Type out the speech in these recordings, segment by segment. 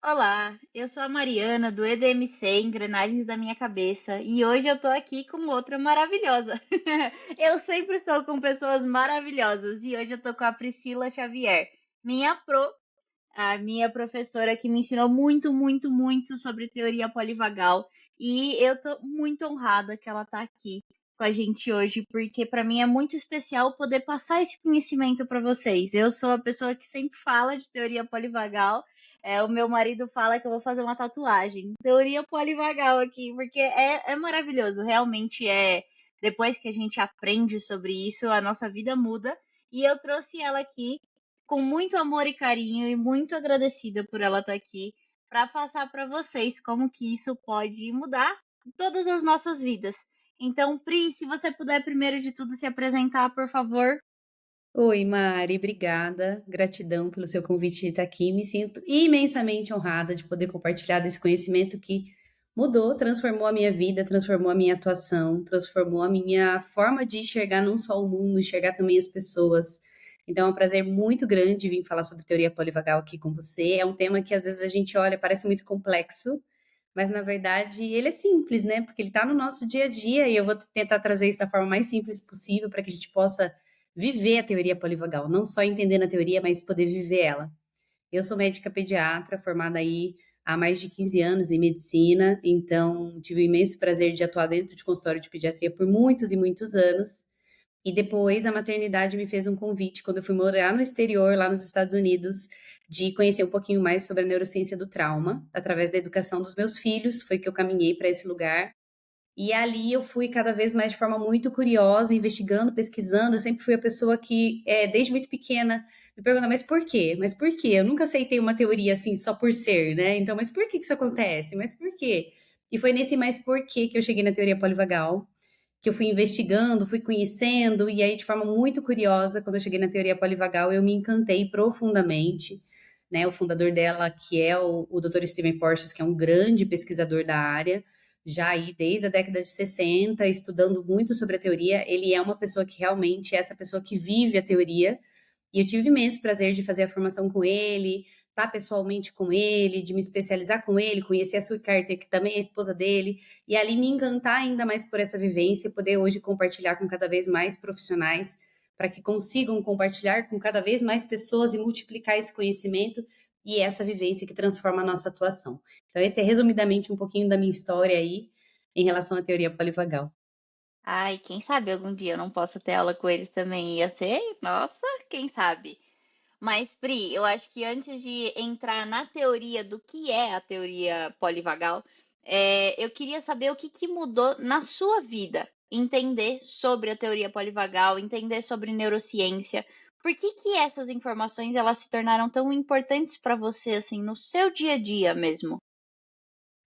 Olá, eu sou a Mariana do EDMC Engrenagens da Minha Cabeça e hoje eu tô aqui com outra maravilhosa. Eu sempre estou com pessoas maravilhosas e hoje eu tô com a Priscila Xavier, minha a minha professora que me ensinou muito, muito, muito sobre teoria polivagal e eu tô muito honrada que ela tá aqui com a gente hoje, porque para mim é muito especial poder passar esse conhecimento para vocês. Eu sou a pessoa que sempre fala de teoria polivagal. O meu marido fala que eu vou fazer uma tatuagem. Teoria polivagal aqui, porque é maravilhoso. Realmente é. Depois que a gente aprende sobre isso, a nossa vida muda. E eu trouxe ela aqui com muito amor e carinho e muito agradecida por ela estar aqui para passar para vocês como que isso pode mudar todas as nossas vidas. Então, Pri, se você puder primeiro de tudo se apresentar, por favor. Oi, Mari, obrigada. Gratidão pelo seu convite de estar aqui. Me sinto imensamente honrada de poder compartilhar desse conhecimento que mudou, transformou a minha vida, transformou a minha atuação, transformou a minha forma de enxergar não só o mundo, enxergar também as pessoas. Então é um prazer muito grande vir falar sobre teoria polivagal aqui com você. É um tema que às vezes a gente olha, parece muito complexo, mas na verdade ele é simples, né? Porque ele está no nosso dia a dia e eu vou tentar trazer isso da forma mais simples possível para que a gente possa viver a teoria polivagal, não só entender na teoria, mas poder viver ela. Eu sou médica pediatra, formada aí há mais de 15 anos em medicina, então tive o imenso prazer de atuar dentro de consultório de pediatria por muitos e muitos anos. E depois a maternidade me fez um convite quando eu fui morar no exterior, lá nos Estados Unidos, de conhecer um pouquinho mais sobre a neurociência do trauma, através da educação dos meus filhos, foi que eu caminhei para esse lugar. E ali eu fui cada vez mais de forma muito curiosa, investigando, pesquisando. Eu sempre fui a pessoa que, desde muito pequena, me pergunta, mas por quê? Mas por quê? Eu nunca aceitei uma teoria assim só por ser, né? Então, mas por que que isso acontece? Mas por quê? E foi nesse mais por quê que eu cheguei na teoria polivagal, que eu fui investigando, fui conhecendo, e aí de forma muito curiosa, quando eu cheguei na teoria polivagal, eu me encantei profundamente, né? O fundador dela, que é o Dr. Steven Porges, que é um grande pesquisador da área, já aí desde a década de 60, estudando muito sobre a teoria, ele é uma pessoa que realmente é essa pessoa que vive a teoria, e eu tive imenso prazer de fazer a formação com ele, estar pessoalmente com ele, de me especializar com ele, conhecer a Sue Carter, que também é a esposa dele, e ali me encantar ainda mais por essa vivência e poder hoje compartilhar com cada vez mais profissionais, para que consigam compartilhar com cada vez mais pessoas e multiplicar esse conhecimento e essa vivência que transforma a nossa atuação. Então, esse é resumidamente um pouquinho da minha história aí em relação à teoria polivagal. Ai, quem sabe algum dia eu não posso ter aula com eles também. Ia ser, nossa, quem sabe? Mas, Pri, eu acho que antes de entrar na teoria do que é a teoria polivagal, eu queria saber o que que mudou na sua vida. Entender sobre a teoria polivagal, entender sobre neurociência. Por que que essas informações elas se tornaram tão importantes para você, assim, no seu dia a dia mesmo?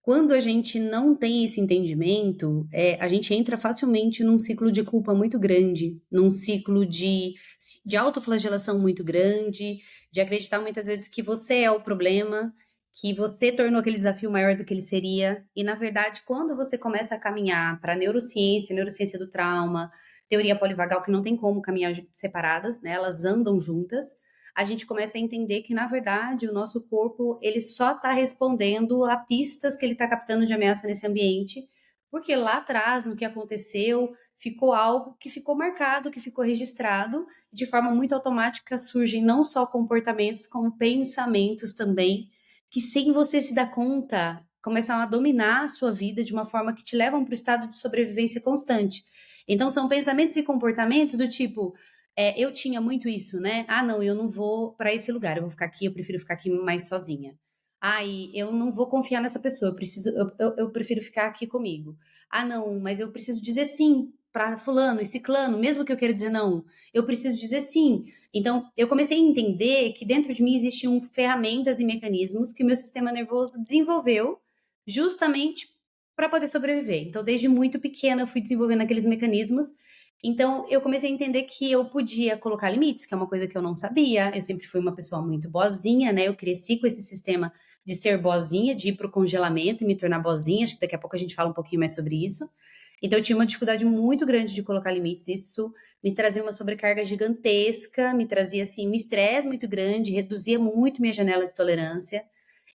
Quando a gente não tem esse entendimento, a gente entra facilmente num ciclo de culpa muito grande, num ciclo de autoflagelação muito grande, de acreditar muitas vezes que você é o problema, que você tornou aquele desafio maior do que ele seria. E, na verdade, quando você começa a caminhar para neurociência, neurociência do trauma, teoria polivagal, que não tem como caminhar separadas, né? Elas andam juntas, a gente começa a entender que, na verdade, o nosso corpo ele só está respondendo a pistas que ele está captando de ameaça nesse ambiente, porque lá atrás, no que aconteceu, ficou algo que ficou marcado, que ficou registrado, de forma muito automática surgem não só comportamentos, como pensamentos também, que sem você se dar conta, começam a dominar a sua vida de uma forma que te levam para o estado de sobrevivência constante. Então, são pensamentos e comportamentos do tipo, eu tinha muito isso, né? Ah, não, eu não vou para esse lugar, eu vou ficar aqui, eu prefiro ficar aqui mais sozinha. Ai, eu não vou confiar nessa pessoa, eu prefiro ficar aqui comigo. Ah, não, mas eu preciso dizer sim para fulano e ciclano, mesmo que eu queira dizer não, eu preciso dizer sim. Então, eu comecei a entender que dentro de mim existiam ferramentas e mecanismos que o meu sistema nervoso desenvolveu justamente para poder sobreviver. Então, desde muito pequena, eu fui desenvolvendo aqueles mecanismos, então, eu comecei a entender que eu podia colocar limites, que é uma coisa que eu não sabia. Eu sempre fui uma pessoa muito boazinha, né? Eu cresci com esse sistema de ser boazinha, de ir pro congelamento e me tornar boazinha. Acho que daqui a pouco a gente fala um pouquinho mais sobre isso. Então, eu tinha uma dificuldade muito grande de colocar limites. Isso me trazia uma sobrecarga gigantesca, me trazia, assim, um estresse muito grande, reduzia muito minha janela de tolerância.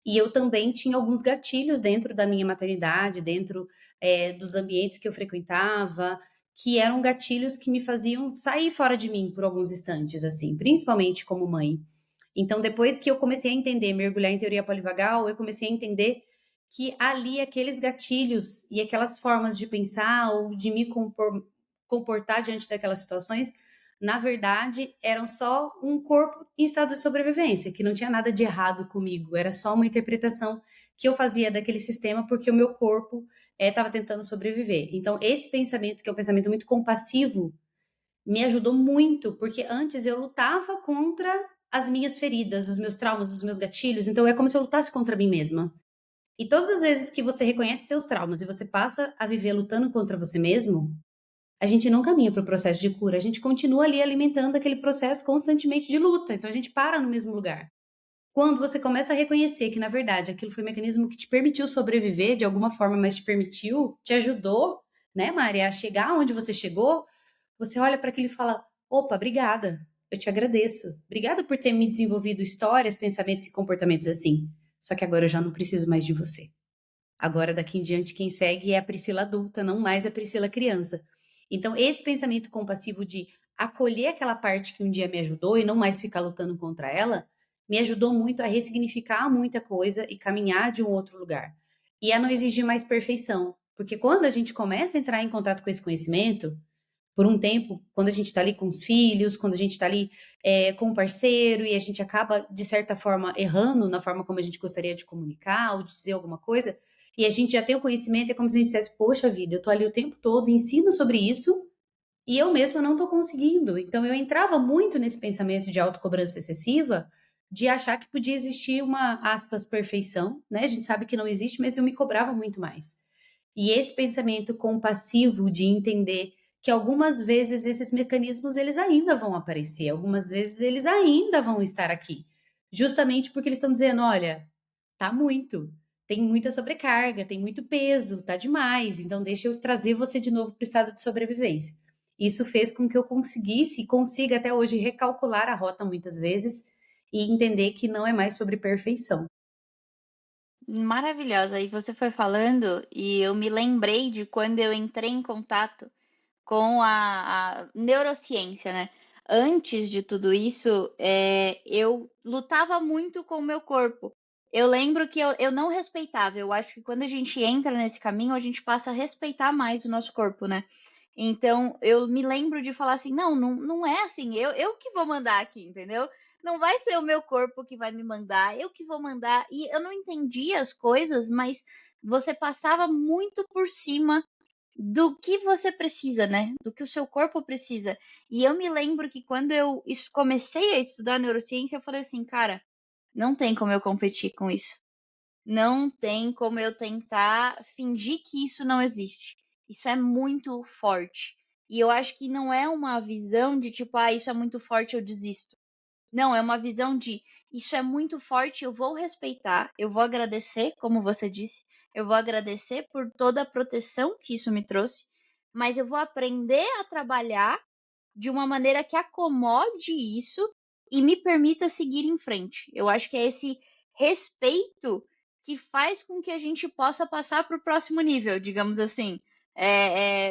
E eu também tinha alguns gatilhos dentro da minha maternidade, dentro, dos ambientes que eu frequentava, que eram gatilhos que me faziam sair fora de mim por alguns instantes, assim, principalmente como mãe. Então, depois que eu comecei a entender, mergulhar em teoria polivagal, eu comecei a entender que ali aqueles gatilhos e aquelas formas de pensar ou de me comportar diante daquelas situações, na verdade, eram só um corpo em estado de sobrevivência, que não tinha nada de errado comigo, era só uma interpretação que eu fazia daquele sistema porque o meu corpo estava tentando sobreviver. Então, esse pensamento, que é um pensamento muito compassivo, me ajudou muito, porque antes eu lutava contra as minhas feridas, os meus traumas, os meus gatilhos, então é como se eu lutasse contra mim mesma. E todas as vezes que você reconhece seus traumas e você passa a viver lutando contra você mesmo, a gente não caminha para o processo de cura, a gente continua ali alimentando aquele processo constantemente de luta, então a gente para no mesmo lugar. Quando você começa a reconhecer que, na verdade, aquilo foi um mecanismo que te permitiu sobreviver de alguma forma, mas te permitiu, te ajudou, né, Mari, a chegar onde você chegou, você olha para aquilo e fala: opa, obrigada, eu te agradeço. Obrigada por ter me desenvolvido histórias, pensamentos e comportamentos assim. Só que agora eu já não preciso mais de você. Agora, daqui em diante, quem segue é a Priscila adulta, não mais a Priscila criança. Então, esse pensamento compassivo de acolher aquela parte que um dia me ajudou e não mais ficar lutando contra ela, me ajudou muito a ressignificar muita coisa e caminhar de um outro lugar. E a não exigir mais perfeição. Porque quando a gente começa a entrar em contato com esse conhecimento, por um tempo, quando a gente está ali com os filhos, quando a gente está ali com o parceiro e a gente acaba, de certa forma, errando na forma como a gente gostaria de comunicar ou de dizer alguma coisa, e a gente já tem o conhecimento, é como se a gente dissesse: poxa vida, eu tô ali o tempo todo, ensino sobre isso, e eu mesma não tô conseguindo. Então eu entrava muito nesse pensamento de autocobrança excessiva, de achar que podia existir uma, aspas, perfeição, né? A gente sabe que não existe, mas eu me cobrava muito mais. E esse pensamento compassivo de entender que algumas vezes esses mecanismos eles ainda vão aparecer, algumas vezes eles ainda vão estar aqui, justamente porque eles estão dizendo: olha, tá muito, tem muita sobrecarga, tem muito peso, tá demais, então deixa eu trazer você de novo para o estado de sobrevivência. Isso fez com que eu conseguisse e consiga até hoje recalcular a rota muitas vezes e entender que não é mais sobre perfeição. Maravilhosa. E você foi falando e eu me lembrei de quando eu entrei em contato com a neurociência, né? Antes de tudo isso, eu lutava muito com o meu corpo. Eu lembro que eu não respeitava. Eu acho que quando a gente entra nesse caminho, a gente passa a respeitar mais o nosso corpo, né? Então, eu me lembro de falar assim: não, não, não é assim, eu que vou mandar aqui, entendeu? Não vai ser o meu corpo que vai me mandar, eu que vou mandar. E eu não entendia as coisas, mas você passava muito por cima do que você precisa, né? Do que o seu corpo precisa. E eu me lembro que quando eu comecei a estudar neurociência, eu falei assim, cara, não tem como eu competir com isso. Não tem como eu tentar fingir que isso não existe. Isso é muito forte. E eu acho que não é uma visão de tipo, ah, isso é muito forte, eu desisto. Não, é uma visão de isso é muito forte, eu vou respeitar, eu vou agradecer, como você disse, eu vou agradecer por toda a proteção que isso me trouxe, mas eu vou aprender a trabalhar de uma maneira que acomode isso e me permita seguir em frente. Eu acho que é esse respeito que faz com que a gente possa passar para o próximo nível, digamos assim.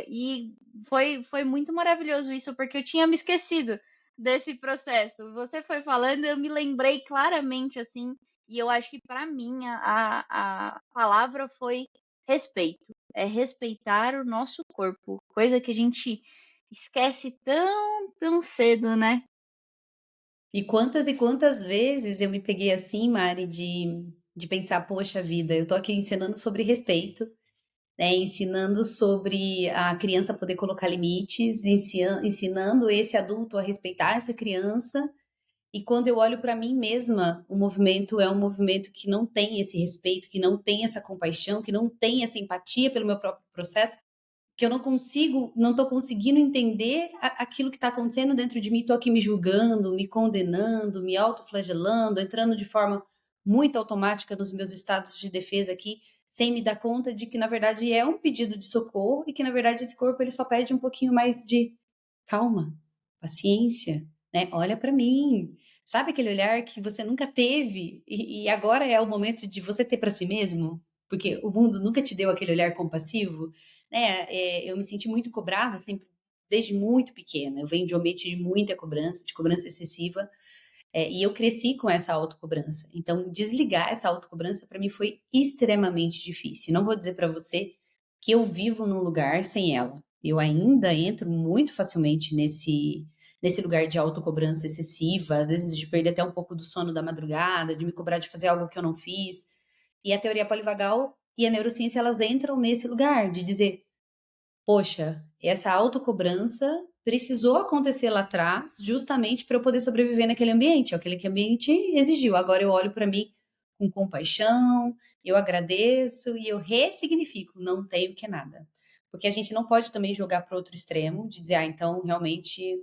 E foi muito maravilhoso isso, porque eu tinha me esquecido desse processo. Você foi falando, eu me lembrei claramente assim, e eu acho que para mim a palavra foi respeito. É respeitar o nosso corpo, coisa que a gente esquece tão, tão cedo, né? E quantas vezes eu me peguei assim, Mari, de pensar: poxa vida, eu tô aqui ensinando sobre respeito, né? Ensinando sobre a criança poder colocar limites, ensinando esse adulto a respeitar essa criança. E quando eu olho para mim mesma, o movimento é um movimento que não tem esse respeito, que não tem essa compaixão, que não tem essa empatia pelo meu próprio processo, que eu não consigo, não estou conseguindo entender aquilo que está acontecendo dentro de mim, estou aqui me julgando, me condenando, me autoflagelando, entrando de forma muito automática nos meus estados de defesa aqui, sem me dar conta de que na verdade é um pedido de socorro e que na verdade esse corpo ele só pede um pouquinho mais de calma, paciência, né? Olha para mim, Sabe aquele olhar que você nunca teve e agora é o momento de você ter para si mesmo? Porque o mundo nunca te deu aquele olhar compassivo, né? Eu me senti muito cobrada sempre, desde muito pequena. Eu venho de um ambiente de muita cobrança, de cobrança excessiva, e eu cresci com essa autocobrança. Então, desligar essa autocobrança para mim foi extremamente difícil. Não vou dizer para você que eu vivo num lugar sem ela. Eu ainda entro muito facilmente nesse lugar de autocobrança excessiva, às vezes de perder até um pouco do sono da madrugada, de me cobrar de fazer algo que eu não fiz. E a teoria polivagal e a neurociência, elas entram nesse lugar de dizer: poxa, essa autocobrança precisou acontecer lá atrás, justamente para eu poder sobreviver naquele ambiente. Aquele que ambiente exigiu. Agora eu olho para mim com compaixão, eu agradeço e eu ressignifico. Não tenho que nada. Porque a gente não pode também jogar para outro extremo, de dizer, então realmente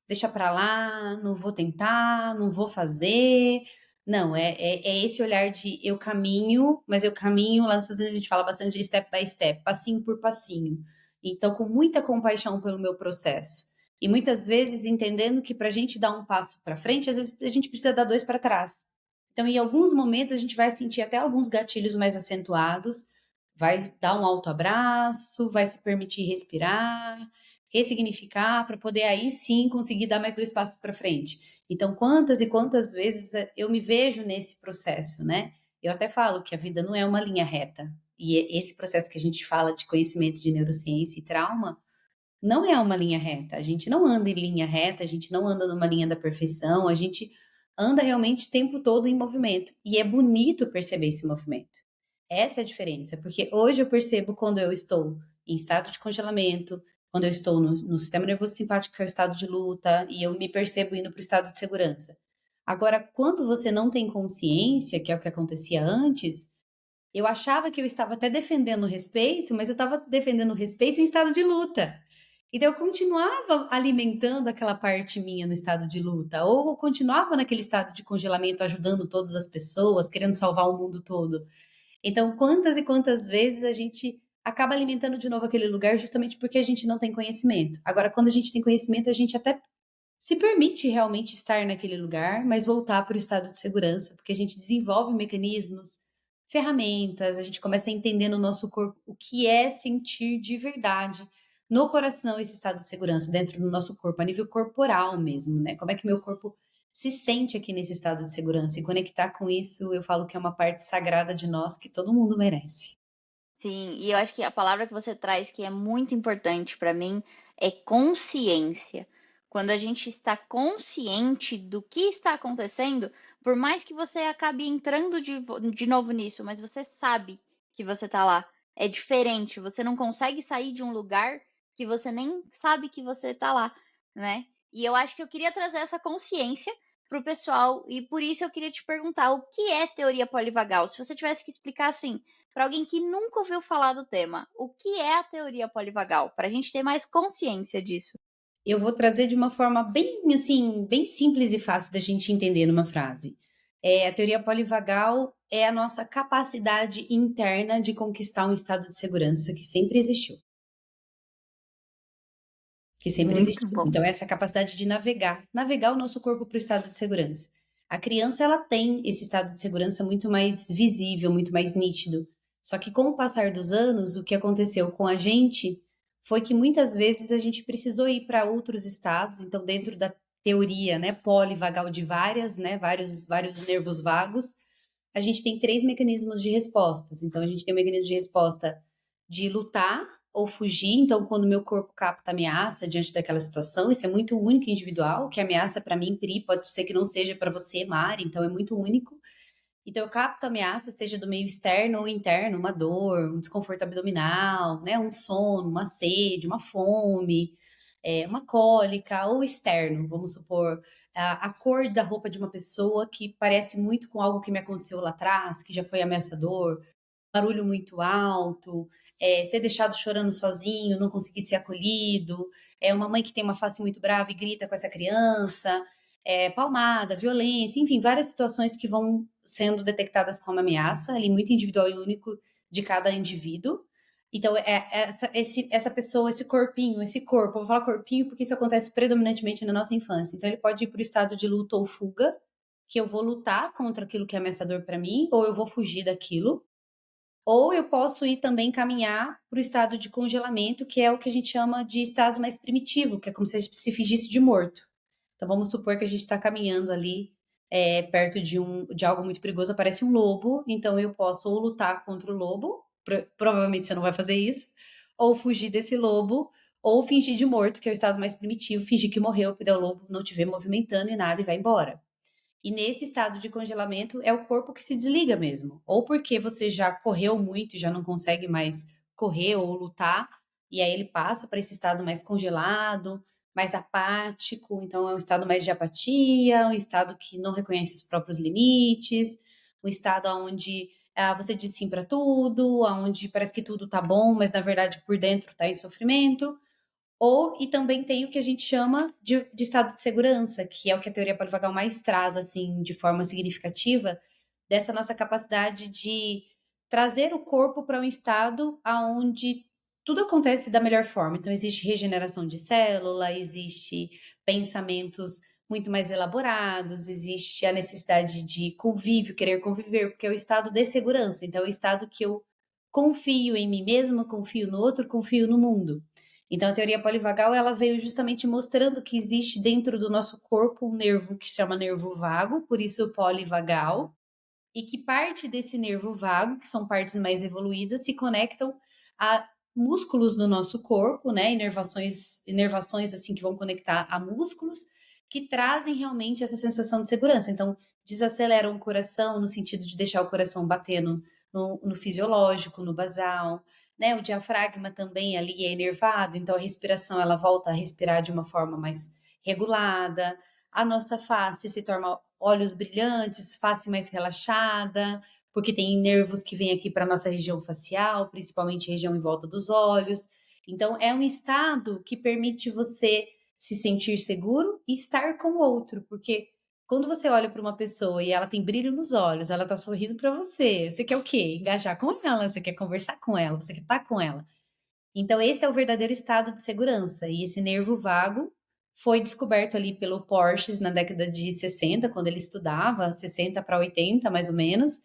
deixa para lá, não vou tentar, não vou fazer. Não, é esse olhar de eu caminho, mas eu caminho, lá nos Estados Unidos a gente fala bastante de step by step, passinho por passinho. Então, com muita compaixão pelo meu processo. E muitas vezes entendendo que para a gente dar um passo para frente, às vezes a gente precisa dar dois para trás. Então, em alguns momentos, a gente vai sentir até alguns gatilhos mais acentuados, vai dar um alto abraço, vai se permitir respirar, ressignificar para poder aí sim conseguir dar mais dois passos para frente. Então, quantas e quantas vezes eu me vejo nesse processo, né? Eu até falo que a vida não é uma linha reta. E esse processo que a gente fala de conhecimento de neurociência e trauma não é uma linha reta. A gente não anda em linha reta, a gente não anda numa linha da perfeição, a gente anda realmente o tempo todo em movimento. E é bonito perceber esse movimento. Essa é a diferença, porque hoje eu percebo quando eu estou em estado de congelamento, quando eu estou no sistema nervoso simpático, que é o estado de luta, e eu me percebo indo para o estado de segurança. Agora, quando você não tem consciência, que é o que acontecia antes, eu achava que eu estava até defendendo o respeito, mas eu estava defendendo o respeito em estado de luta. Então eu continuava alimentando aquela parte minha no estado de luta, ou eu continuava naquele estado de congelamento, ajudando todas as pessoas, querendo salvar o mundo todo. Então, quantas e quantas vezes a gente acaba alimentando de novo aquele lugar justamente porque a gente não tem conhecimento. Agora, quando a gente tem conhecimento, a gente até se permite realmente estar naquele lugar, mas voltar para o estado de segurança, porque a gente desenvolve mecanismos, ferramentas, a gente começa a entender no nosso corpo o que é sentir de verdade no coração esse estado de segurança dentro do nosso corpo, a nível corporal mesmo, né? Como é que meu corpo se sente aqui nesse estado de segurança e conectar com isso, eu falo que é uma parte sagrada de nós que todo mundo merece. Sim, e eu acho que a palavra que você traz que é muito importante para mim é consciência. Quando a gente está consciente do que está acontecendo, por mais que você acabe entrando de novo nisso, mas você sabe que você está lá. É diferente, você não consegue sair de um lugar que você nem sabe que você está lá, né? E eu acho que eu queria trazer essa consciência para o pessoal, e por isso eu queria te perguntar o que é teoria polivagal? Se você tivesse que explicar assim para alguém que nunca ouviu falar do tema, o que é a teoria polivagal? Para a gente ter mais consciência disso. Eu vou trazer de uma forma bem, assim, bem simples e fácil da gente entender numa frase. A teoria polivagal é a nossa capacidade interna de conquistar um estado de segurança que sempre existiu. Que sempre Muito existiu. bom. Então, essa capacidade de navegar o nosso corpo para o estado de segurança. A criança, ela tem esse estado de segurança muito mais visível, muito mais nítido. Só que com o passar dos anos, o que aconteceu com a gente foi que muitas vezes a gente precisou ir para outros estados. Então, dentro da teoria, né, polivagal de várias, né, vários nervos vagos, a gente tem três mecanismos de respostas. Então, a gente tem o mecanismo de resposta de lutar ou fugir. Então, quando meu corpo capta ameaça diante daquela situação, isso é muito único e individual, que ameaça para mim, Pri, pode ser que não seja para você, Mari, então é muito único. Então, eu capto ameaça, seja do meio externo ou interno, uma dor, um desconforto abdominal, né, um sono, uma sede, uma fome, uma cólica, ou externo, vamos supor, a cor da roupa de uma pessoa que parece muito com algo que me aconteceu lá atrás, que já foi ameaçador, barulho muito alto, ser deixado chorando sozinho, não conseguir ser acolhido, uma mãe que tem uma face muito brava e grita com essa criança, palmada, violência, enfim, várias situações que vão sendo detectadas como ameaça, ali muito individual e único de cada indivíduo. Então, essa pessoa, esse corpinho, esse corpo, eu vou falar corpinho porque isso acontece predominantemente na nossa infância. Então, ele pode ir para o estado de luta ou fuga, que eu vou lutar contra aquilo que é ameaçador para mim, ou eu vou fugir daquilo. Ou eu posso ir também caminhar para o estado de congelamento, que é o que a gente chama de estado mais primitivo, que é como se a gente se fingisse de morto. Então, vamos supor que a gente está caminhando ali perto de algo muito perigoso, aparece um lobo, então eu posso ou lutar contra o lobo, provavelmente você não vai fazer isso, ou fugir desse lobo, ou fingir de morto, que é o estado mais primitivo, fingir que morreu, porque daí o lobo não te vê movimentando e nada e vai embora. E nesse estado de congelamento é o corpo que se desliga mesmo. Ou porque você já correu muito e já não consegue mais correr ou lutar, e aí ele passa para esse estado mais congelado, mais apático, então é um estado mais de apatia, um estado que não reconhece os próprios limites, um estado onde você diz sim para tudo, onde parece que tudo tá bom, mas na verdade por dentro tá em sofrimento. E também tem o que a gente chama de estado de segurança, que é o que a teoria polivagal mais traz, assim, de forma significativa, dessa nossa capacidade de trazer o corpo para um estado onde tudo acontece da melhor forma. Então, existe regeneração de célula, existe pensamentos muito mais elaborados, existe a necessidade de convívio, querer conviver, porque é o estado de segurança. Então, é o estado que eu confio em mim mesma, confio no outro, confio no mundo. Então, a teoria polivagal, ela veio justamente mostrando que existe dentro do nosso corpo um nervo que se chama nervo vago, por isso polivagal, e que parte desse nervo vago, que são partes mais evoluídas, se conectam a músculos do nosso corpo, né? Inervações assim que vão conectar a músculos que trazem realmente essa sensação de segurança. Então, desaceleram o coração no sentido de deixar o coração batendo no fisiológico, no basal, né? O diafragma também ali é inervado, então a respiração ela volta a respirar de uma forma mais regulada. A nossa face se torna olhos brilhantes, face mais relaxada, porque tem nervos que vêm aqui para a nossa região facial, principalmente região em volta dos olhos. Então, é um estado que permite você se sentir seguro e estar com o outro, porque quando você olha para uma pessoa e ela tem brilho nos olhos, ela está sorrindo para você, você quer o quê? Engajar com ela, você quer conversar com ela, você quer estar com ela. Então, esse é o verdadeiro estado de segurança. E esse nervo vago foi descoberto ali pelo Porges na década de 60, quando ele estudava, 60 para 80, mais ou menos.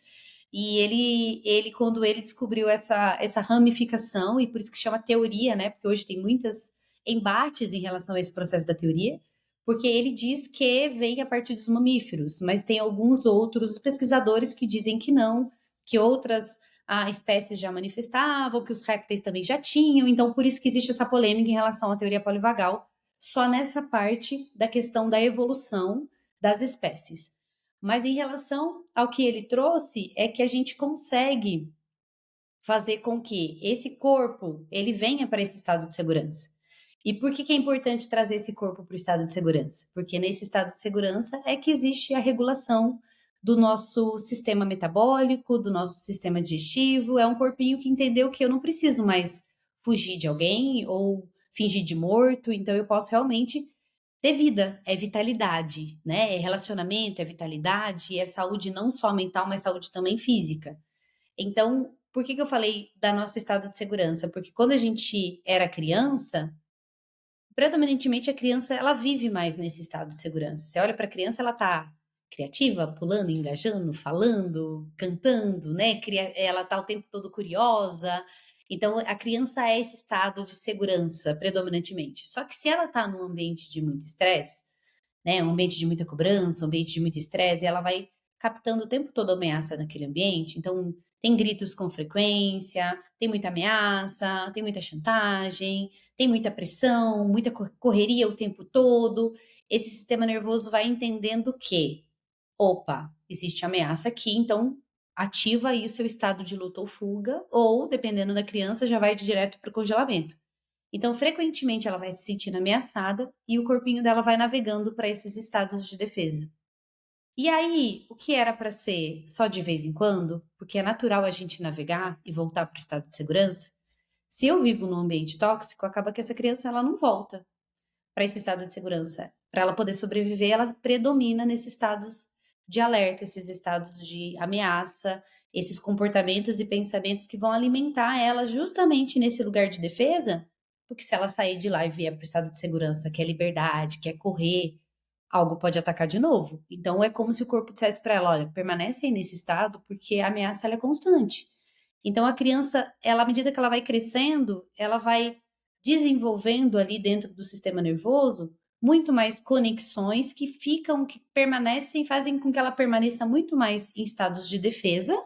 E quando ele descobriu essa ramificação, e por isso que chama teoria, né? Porque hoje tem muitos embates em relação a esse processo da teoria, porque ele diz que vem a partir dos mamíferos, mas tem alguns outros pesquisadores que dizem que não, que outras espécies já manifestavam, que os répteis também já tinham, então por isso que existe essa polêmica em relação à teoria polivagal, só nessa parte da questão da evolução das espécies. Mas em relação ao que ele trouxe, é que a gente consegue fazer com que esse corpo ele venha para esse estado de segurança. E por que é importante trazer esse corpo para o estado de segurança? Porque nesse estado de segurança é que existe a regulação do nosso sistema metabólico, do nosso sistema digestivo. É um corpinho que entendeu que eu não preciso mais fugir de alguém ou fingir de morto, então eu posso realmente ter vida, é vitalidade, né? É relacionamento, é vitalidade, é saúde não só mental, mas saúde também física. Então, por que eu falei da nosso estado de segurança? Porque quando a gente era criança, predominantemente a criança ela vive mais nesse estado de segurança. Você olha para a criança, ela tá criativa, pulando, engajando, falando, cantando, né? Ela tá o tempo todo curiosa. Então, a criança é esse estado de segurança predominantemente. Só que se ela tá num ambiente de muito estresse, né, um ambiente de muita cobrança, um ambiente de muito estresse, e ela vai captando o tempo todo ameaça naquele ambiente. Então, tem gritos com frequência, tem muita ameaça, tem muita chantagem, tem muita pressão, muita correria o tempo todo. Esse sistema nervoso vai entendendo que, opa, existe ameaça aqui, então ativa aí o seu estado de luta ou fuga, ou, dependendo da criança, já vai direto para o congelamento. Então, frequentemente, ela vai se sentindo ameaçada e o corpinho dela vai navegando para esses estados de defesa. E aí, o que era para ser só de vez em quando, porque é natural a gente navegar e voltar para o estado de segurança, se eu vivo num ambiente tóxico, acaba que essa criança ela não volta para esse estado de segurança. Para ela poder sobreviver, ela predomina nesses estados de alerta, esses estados de ameaça, esses comportamentos e pensamentos que vão alimentar ela justamente nesse lugar de defesa, porque se ela sair de lá e vier para o estado de segurança, que é liberdade, quer correr, algo pode atacar de novo. Então é como se o corpo dissesse para ela, olha, permanece aí nesse estado porque a ameaça ela é constante. Então a criança, ela à medida que ela vai crescendo, ela vai desenvolvendo ali dentro do sistema nervoso muito mais conexões que ficam, que permanecem, fazem com que ela permaneça muito mais em estados de defesa,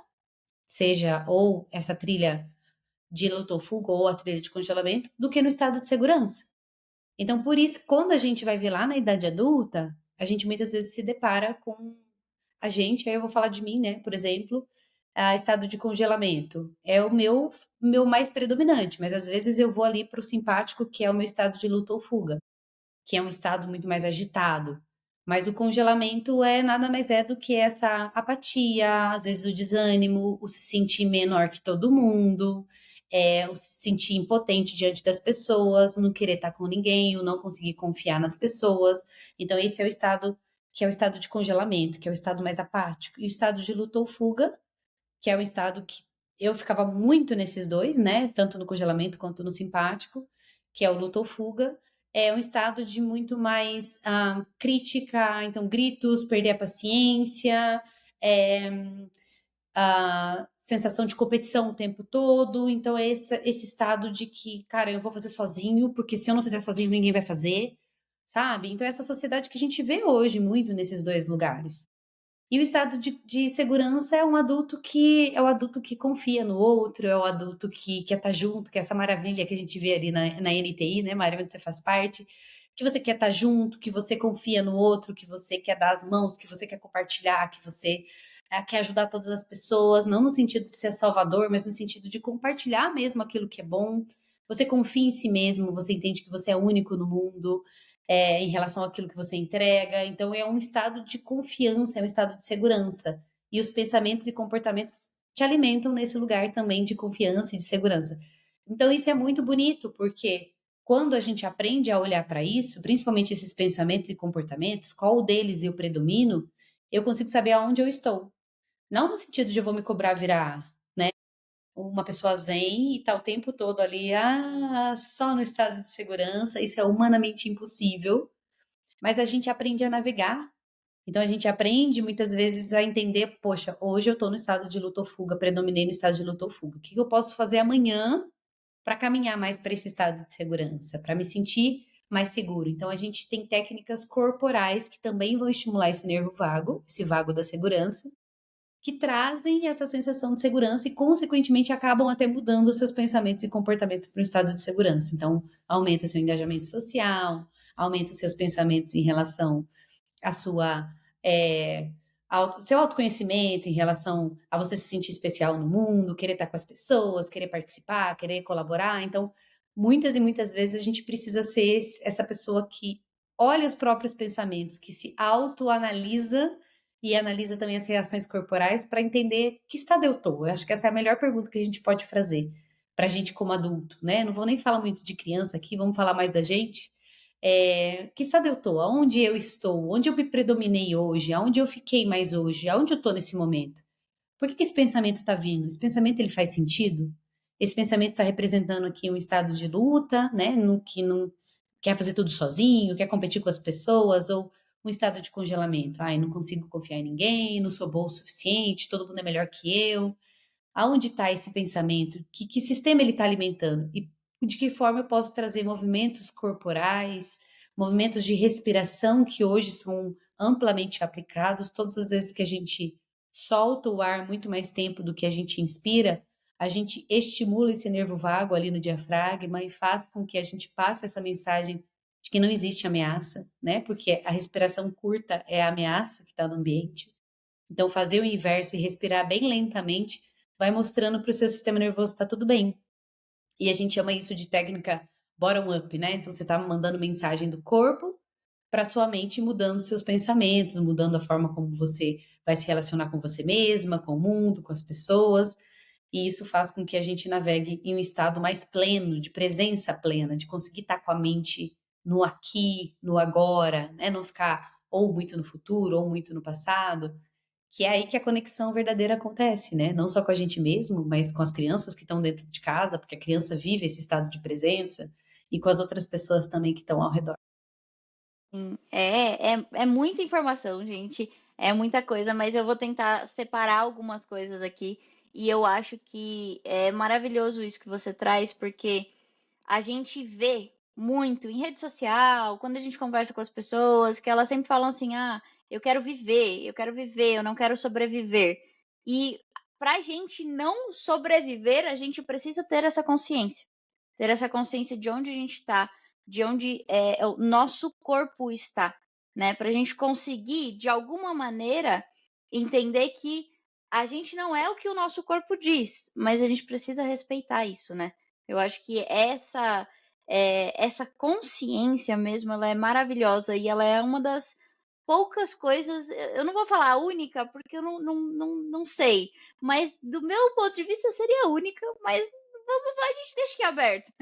seja ou essa trilha de luta ou fuga ou a trilha de congelamento, do que no estado de segurança. Então, por isso, quando a gente vai ver lá na idade adulta, a gente muitas vezes se depara com a gente, aí eu vou falar de mim, né? Por exemplo, estado de congelamento é o meu mais predominante, mas às vezes eu vou ali para o simpático, que é o meu estado de luta ou fuga, que é um estado muito mais agitado. Mas o congelamento é nada mais é do que essa apatia, às vezes o desânimo, o se sentir menor que todo mundo, o se sentir impotente diante das pessoas, o não querer estar com ninguém, o não conseguir confiar nas pessoas. Então, esse é o estado que é o estado de congelamento, que é o estado mais apático. E o estado de luta ou fuga, que é o estado que eu ficava muito nesses dois, né? Tanto no congelamento quanto no simpático, que é o luta ou fuga. É um estado de muito mais crítica, então gritos, perder a paciência, é, a sensação de competição o tempo todo. Então é esse estado de que, cara, eu vou fazer sozinho, porque se eu não fizer sozinho, ninguém vai fazer, sabe? Então é essa sociedade que a gente vê hoje muito nesses dois lugares. E o estado de segurança é um adulto que é o adulto que confia no outro, é o adulto que quer estar junto, que é essa maravilha que a gente vê ali na NTI, né, Mário, onde você faz parte, que você quer estar junto, que você confia no outro, que você quer dar as mãos, que você quer compartilhar, que você quer ajudar todas as pessoas, não no sentido de ser salvador, mas no sentido de compartilhar mesmo aquilo que é bom. Você confia em si mesmo, você entende que você é único no mundo, em relação àquilo que você entrega. Então, é um estado de confiança, é um estado de segurança. E os pensamentos e comportamentos te alimentam nesse lugar também de confiança e de segurança. Então, isso é muito bonito, porque quando a gente aprende a olhar para isso, principalmente esses pensamentos e comportamentos, qual deles eu predomino, eu consigo saber aonde eu estou. Não no sentido de eu vou me cobrar virar uma pessoa zen e tá o tempo todo ali, só no estado de segurança, isso é humanamente impossível, mas a gente aprende a navegar. Então a gente aprende muitas vezes a entender, poxa, hoje eu estou no estado de luta ou fuga, predominei no estado de luta ou fuga. O que eu posso fazer amanhã para caminhar mais para esse estado de segurança, para me sentir mais seguro? Então a gente tem técnicas corporais que também vão estimular esse nervo vago, esse vago da segurança, que trazem essa sensação de segurança e, consequentemente, acabam até mudando os seus pensamentos e comportamentos para um estado de segurança. Então, aumenta seu engajamento social, aumenta os seus pensamentos em relação à sua seu autoconhecimento, em relação a você se sentir especial no mundo, querer estar com as pessoas, querer participar, querer colaborar. Então, muitas e muitas vezes a gente precisa ser essa pessoa que olha os próprios pensamentos, que se autoanalisa e analisa também as reações corporais para entender que estado eu estou. Eu acho que essa é a melhor pergunta que a gente pode fazer para a gente como adulto, né? Não vou nem falar muito de criança aqui, vamos falar mais da gente. Que estado eu estou? Aonde eu estou? Onde eu me predominei hoje? Aonde eu fiquei mais hoje? Aonde eu estou nesse momento? Por que esse pensamento está vindo? Esse pensamento ele faz sentido? Esse pensamento está representando aqui um estado de luta, né? No que não quer fazer tudo sozinho, quer competir com as pessoas, ou um estado de congelamento. Ai, não consigo confiar em ninguém, não sou bom o suficiente, todo mundo é melhor que eu. Aonde está esse pensamento? Que sistema ele está alimentando? E de que forma eu posso trazer movimentos corporais, movimentos de respiração que hoje são amplamente aplicados. Todas as vezes que a gente solta o ar muito mais tempo do que a gente inspira, a gente estimula esse nervo vago ali no diafragma e faz com que a gente passe essa mensagem de que não existe ameaça, né? Porque a respiração curta é a ameaça que está no ambiente. Então, fazer o inverso e respirar bem lentamente vai mostrando para o seu sistema nervoso que está tudo bem. E a gente chama isso de técnica bottom-up, né? Então, você está mandando mensagem do corpo para sua mente, mudando seus pensamentos, mudando a forma como você vai se relacionar com você mesma, com o mundo, com as pessoas. E isso faz com que a gente navegue em um estado mais pleno, de presença plena, de conseguir estar com a mente no aqui, no agora, né? Não ficar ou muito no futuro ou muito no passado. que é aí que a conexão verdadeira acontece, né? Não só com a gente mesmo, mas com as crianças que estão dentro de casa, porque a criança vive esse estado de presença, e com as outras pessoas também que estão ao redor. Sim, é muita informação, gente. É muita coisa, mas eu vou tentar separar algumas coisas aqui. E eu acho que é maravilhoso isso que você traz, porque a gente vê muito em rede social, quando a gente conversa com as pessoas, que elas sempre falam assim: ah, eu quero viver, eu não quero sobreviver. E pra gente não sobreviver, a gente precisa ter essa consciência de onde a gente está, de onde o nosso corpo está, né? Para a gente conseguir, de alguma maneira, entender que a gente não é o que o nosso corpo diz, mas a gente precisa respeitar isso, né? Eu acho que essa consciência mesmo, ela é maravilhosa e ela é uma das poucas coisas, eu não vou falar a única, porque eu não sei, mas do meu ponto de vista seria a única, mas a gente deixa aqui aberto.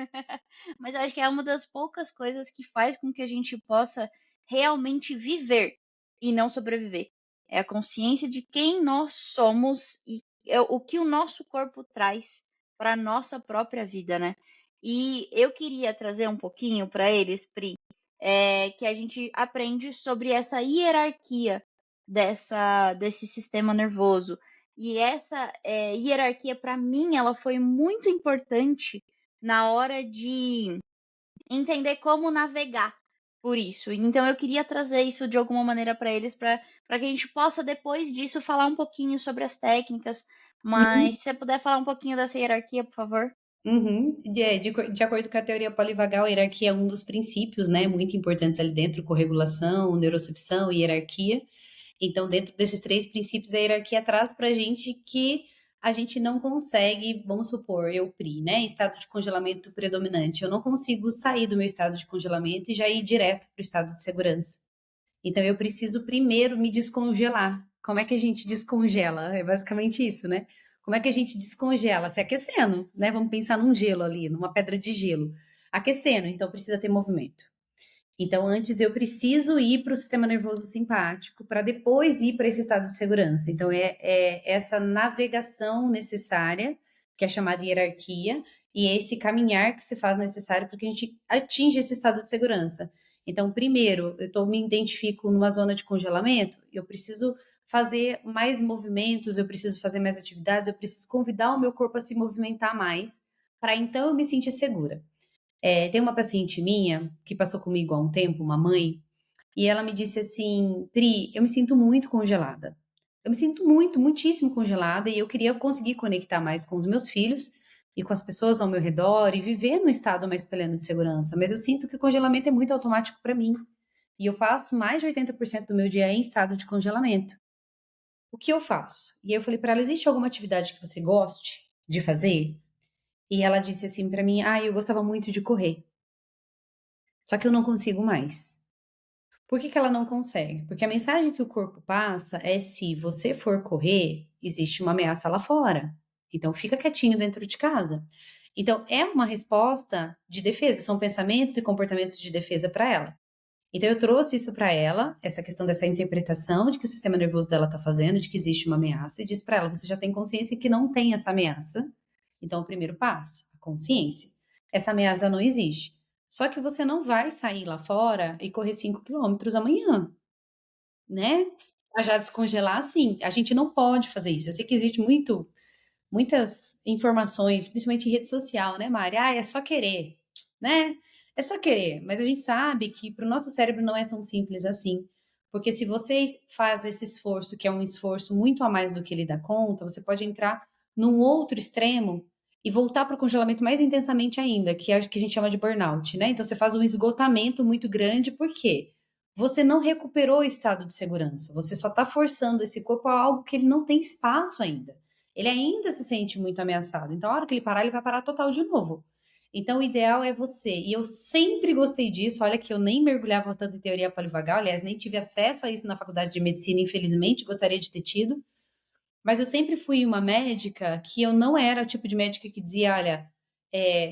Mas eu acho que é uma das poucas coisas que faz com que a gente possa realmente viver e não sobreviver. É a consciência de quem nós somos e o que o nosso corpo traz para a nossa própria vida, né? E eu queria trazer um pouquinho para eles, Pri, que a gente aprende sobre essa hierarquia desse sistema nervoso. E essa hierarquia, para mim, ela foi muito importante na hora de entender como navegar por isso. Então, eu queria trazer isso de alguma maneira para eles, para que a gente possa, depois disso, falar um pouquinho sobre as técnicas. Mas se você puder falar um pouquinho dessa hierarquia, por favor. Uhum. De acordo com a teoria polivagal, a hierarquia é um dos princípios, né, muito importantes ali dentro, corregulação, neurocepção e hierarquia. Então, dentro desses três princípios, a hierarquia traz para a gente que a gente não consegue, vamos supor, eu, Pri, né, estado de congelamento predominante, eu não consigo sair do meu estado de congelamento e já ir direto para o estado de segurança. Então, eu preciso primeiro me descongelar. Como é que a gente descongela? É basicamente isso, né? Como é que a gente descongela? Se aquecendo, né? Vamos pensar num gelo ali, numa pedra de gelo. Aquecendo, então precisa ter movimento. Então, antes eu preciso ir para o sistema nervoso simpático para depois ir para esse estado de segurança. Então, é essa navegação necessária, que é chamada hierarquia, e é esse caminhar que se faz necessário para que a gente atinja esse estado de segurança. Então, primeiro, me identifico numa zona de congelamento, eu preciso fazer mais movimentos, eu preciso fazer mais atividades, eu preciso convidar o meu corpo a se movimentar mais, para então eu me sentir segura. Tem uma paciente minha que passou comigo há um tempo, uma mãe, e ela me disse assim: Pri, eu me sinto muito congelada. Eu me sinto muito, muitíssimo congelada e eu queria conseguir conectar mais com os meus filhos e com as pessoas ao meu redor e viver num estado mais pleno de segurança. Mas eu sinto que o congelamento é muito automático para mim. E eu passo mais de 80% do meu dia em estado de congelamento. O que eu faço? E aí eu falei para ela: existe alguma atividade que você goste de fazer? E ela disse assim para mim: eu gostava muito de correr. Só que eu não consigo mais. Por que que ela não consegue? Porque a mensagem que o corpo passa é: se você for correr, existe uma ameaça lá fora. Então fica quietinho dentro de casa. Então é uma resposta de defesa, são pensamentos e comportamentos de defesa para ela. Então eu trouxe isso para ela, essa questão dessa interpretação de que o sistema nervoso dela está fazendo, de que existe uma ameaça, e disse para ela: você já tem consciência que não tem essa ameaça. Então o primeiro passo, a consciência. Essa ameaça não existe. Só que você não vai sair lá fora e correr 5 quilômetros amanhã, né? Pra já descongelar, assim, a gente não pode fazer isso. Eu sei que existe muitas informações, principalmente em rede social, né, Mari? É só querer, né? É só querer. Mas a gente sabe que para o nosso cérebro não é tão simples assim. Porque se você faz esse esforço, que é um esforço muito a mais do que ele dá conta, você pode entrar num outro extremo e voltar para o congelamento mais intensamente ainda, que é o que a gente chama de burnout, né? Então você faz um esgotamento muito grande, por quê? Você não recuperou o estado de segurança, você só está forçando esse corpo a algo que ele não tem espaço ainda. Ele ainda se sente muito ameaçado. Então, a hora que ele parar, ele vai parar total de novo. Então, o ideal é você. E eu sempre gostei disso. Olha que eu nem mergulhava tanto em teoria polivagal. Aliás, nem tive acesso a isso na faculdade de medicina, infelizmente. Gostaria de ter tido. Mas eu sempre fui uma médica que eu não era o tipo de médica que dizia: olha,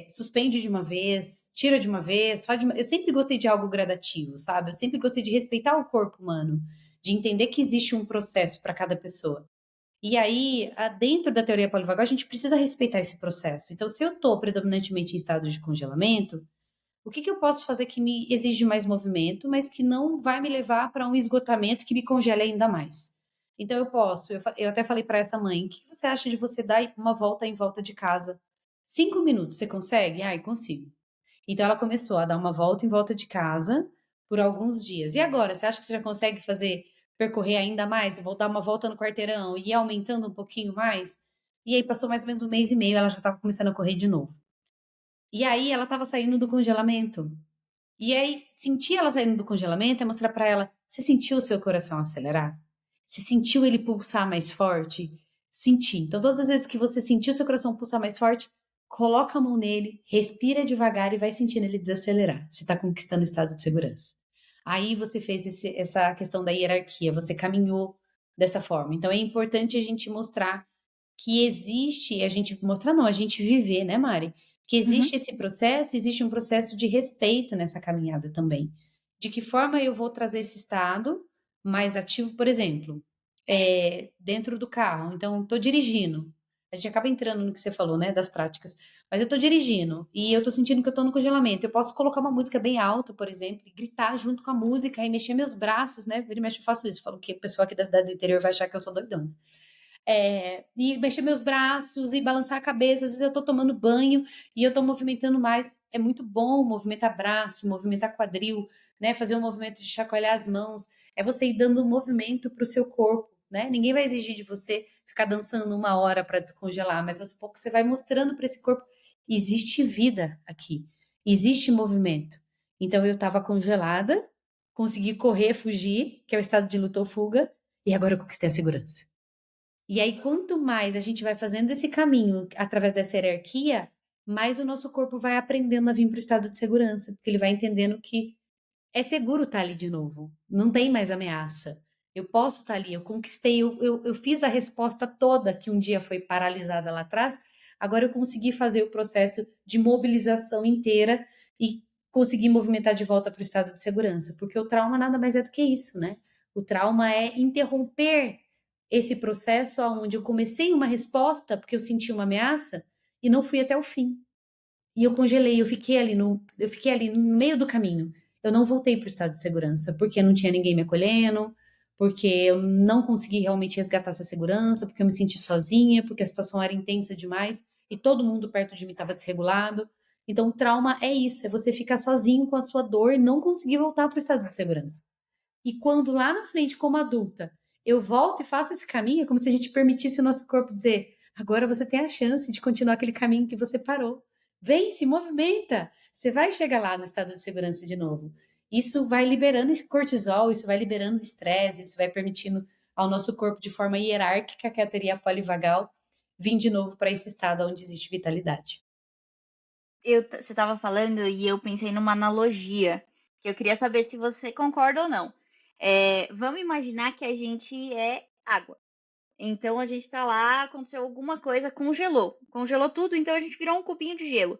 suspende de uma vez, tira de uma vez, faz de uma... Eu sempre gostei de algo gradativo, sabe? Eu sempre gostei de respeitar o corpo humano. de entender que existe um processo para cada pessoa. E aí, dentro da teoria polivagal, a gente precisa respeitar esse processo. Então, se eu estou predominantemente em estado de congelamento, o que eu posso fazer que me exige mais movimento, mas que não vai me levar para um esgotamento que me congele ainda mais? Então, eu até falei para essa mãe, o que você acha de você dar uma volta em volta de casa? 5 minutos, você consegue? Ai, consigo. Então, ela começou a dar uma volta em volta de casa por alguns dias. E agora, você acha que você já consegue percorrer ainda mais, dar uma volta no quarteirão e ir aumentando um pouquinho mais? E aí passou mais ou menos um mês e meio, ela já estava começando a correr de novo. E aí ela estava saindo do congelamento. E aí, sentir ela saindo do congelamento é mostrar para ela: você sentiu o seu coração acelerar? Você sentiu ele pulsar mais forte? Senti. Então, todas as vezes que você sentiu o seu coração pulsar mais forte, coloca a mão nele, respira devagar e vai sentindo ele desacelerar. Você está conquistando o estado de segurança. Aí você fez essa questão da hierarquia, você caminhou dessa forma. Então, é importante a gente mostrar que existe, a gente mostrar não, a gente viver, né, Mari? Que existe Uhum, esse processo, existe um processo de respeito nessa caminhada também. De que forma eu vou trazer esse estado mais ativo, por exemplo, dentro do carro. Então, estou dirigindo. A gente acaba entrando no que você falou, né, das práticas. Mas eu estou dirigindo e eu estou sentindo que eu estou no congelamento. Eu posso colocar uma música bem alta, por exemplo, e gritar junto com a música e mexer meus braços, né? Vira e mexe, eu faço isso. Falo que a pessoa aqui da cidade do interior vai achar que eu sou doidona. E mexer meus braços e balançar a cabeça. Às vezes eu tô tomando banho e eu tô movimentando mais. É muito bom movimentar braço, movimentar quadril, né? Fazer um movimento de chacoalhar as mãos. É você ir dando movimento para o seu corpo, né? Ninguém vai exigir de você ficar dançando 1 hora para descongelar, mas aos poucos você vai mostrando para esse corpo: existe vida aqui, existe movimento. Então eu estava congelada, consegui correr, fugir, que é o estado de luta ou fuga, e agora eu conquistei a segurança. E aí, quanto mais a gente vai fazendo esse caminho através dessa hierarquia, mais o nosso corpo vai aprendendo a vir para o estado de segurança, porque ele vai entendendo que é seguro estar ali de novo, não tem mais ameaça. Eu posso estar ali, eu conquistei, eu fiz a resposta toda que um dia foi paralisada lá atrás, agora eu consegui fazer o processo de mobilização inteira e conseguir movimentar de volta para o estado de segurança, porque o trauma nada mais é do que isso, né? O trauma é interromper esse processo onde eu comecei uma resposta porque eu senti uma ameaça e não fui até o fim. E eu congelei, eu fiquei ali no meio do caminho. Eu não voltei para o estado de segurança, porque não tinha ninguém me acolhendo, porque eu não consegui realmente resgatar essa segurança, porque eu me senti sozinha, porque a situação era intensa demais e todo mundo perto de mim estava desregulado. Então, o trauma é isso, é você ficar sozinho com a sua dor e não conseguir voltar para o estado de segurança. E quando lá na frente, como adulta, eu volto e faço esse caminho, é como se a gente permitisse o nosso corpo dizer: agora você tem a chance de continuar aquele caminho que você parou. Vem, se movimenta. Você vai chegar lá no estado de segurança de novo. Isso vai liberando esse cortisol, isso vai liberando estresse, isso vai permitindo ao nosso corpo, de forma hierárquica, que é a teoria polivagal, vir de novo para esse estado onde existe vitalidade. você estava falando e eu pensei numa analogia, que eu queria saber se você concorda ou não. Vamos imaginar que a gente é água. Então a gente tá lá, aconteceu alguma coisa, congelou tudo, então a gente virou um cubinho de gelo.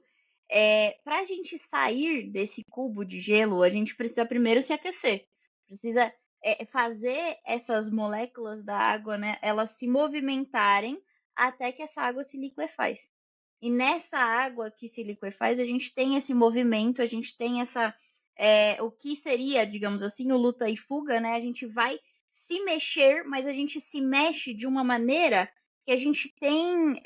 Para a gente sair desse cubo de gelo, a gente precisa primeiro se aquecer, precisa fazer essas moléculas da água, né, elas se movimentarem até que essa água se liquefaz. E nessa água que se liquefaz, a gente tem esse movimento, a gente tem o que seria, digamos assim, o luta e fuga, né? A gente vai se mexer, mas a gente se mexe de uma maneira que a gente tem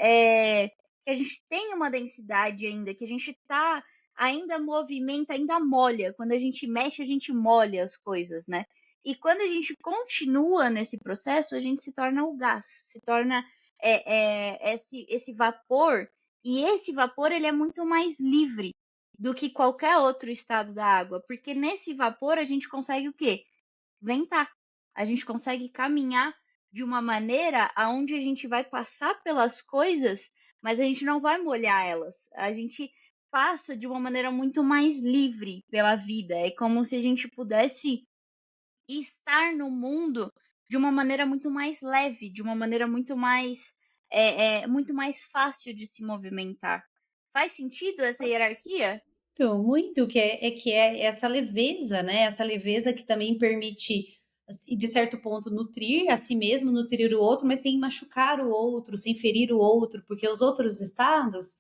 uma densidade ainda, que a gente tá ainda movimenta, ainda molha. Quando a gente mexe, a gente molha as coisas, né? E quando a gente continua nesse processo, a gente se torna o gás, se torna esse vapor, e esse vapor ele é muito mais livre do que qualquer outro estado da água, porque nesse vapor a gente consegue o quê? Ventar. A gente consegue caminhar de uma maneira aonde a gente vai passar pelas coisas, mas a gente não vai molhar elas. A gente passa de uma maneira muito mais livre pela vida. É como se a gente pudesse estar no mundo de uma maneira muito mais leve, de uma maneira muito mais fácil de se movimentar. Faz sentido essa hierarquia? Então, muito que é essa leveza, né? Essa leveza que também permite. e de certo ponto nutrir a si mesmo, nutrir o outro, mas sem machucar o outro, sem ferir o outro, porque os outros estados,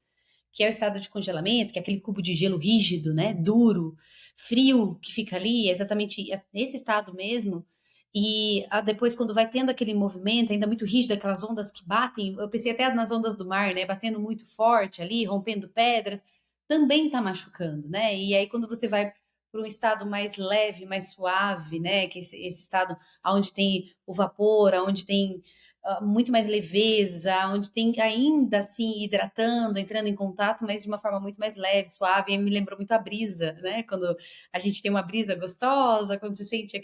que é o estado de congelamento, que é aquele cubo de gelo rígido, né, duro, frio, que fica ali, é exatamente esse estado mesmo. E depois, quando vai tendo aquele movimento ainda muito rígido, aquelas ondas que batem, eu pensei até nas ondas do mar, né, batendo muito forte ali, rompendo pedras, também tá machucando, né? E aí, quando você vai para um estado mais leve, mais suave, né? Que esse estado onde tem o vapor, onde tem muito mais leveza, onde tem ainda assim hidratando, entrando em contato, mas de uma forma muito mais leve, suave. E me lembrou muito a brisa, né? Quando a gente tem uma brisa gostosa, quando você sente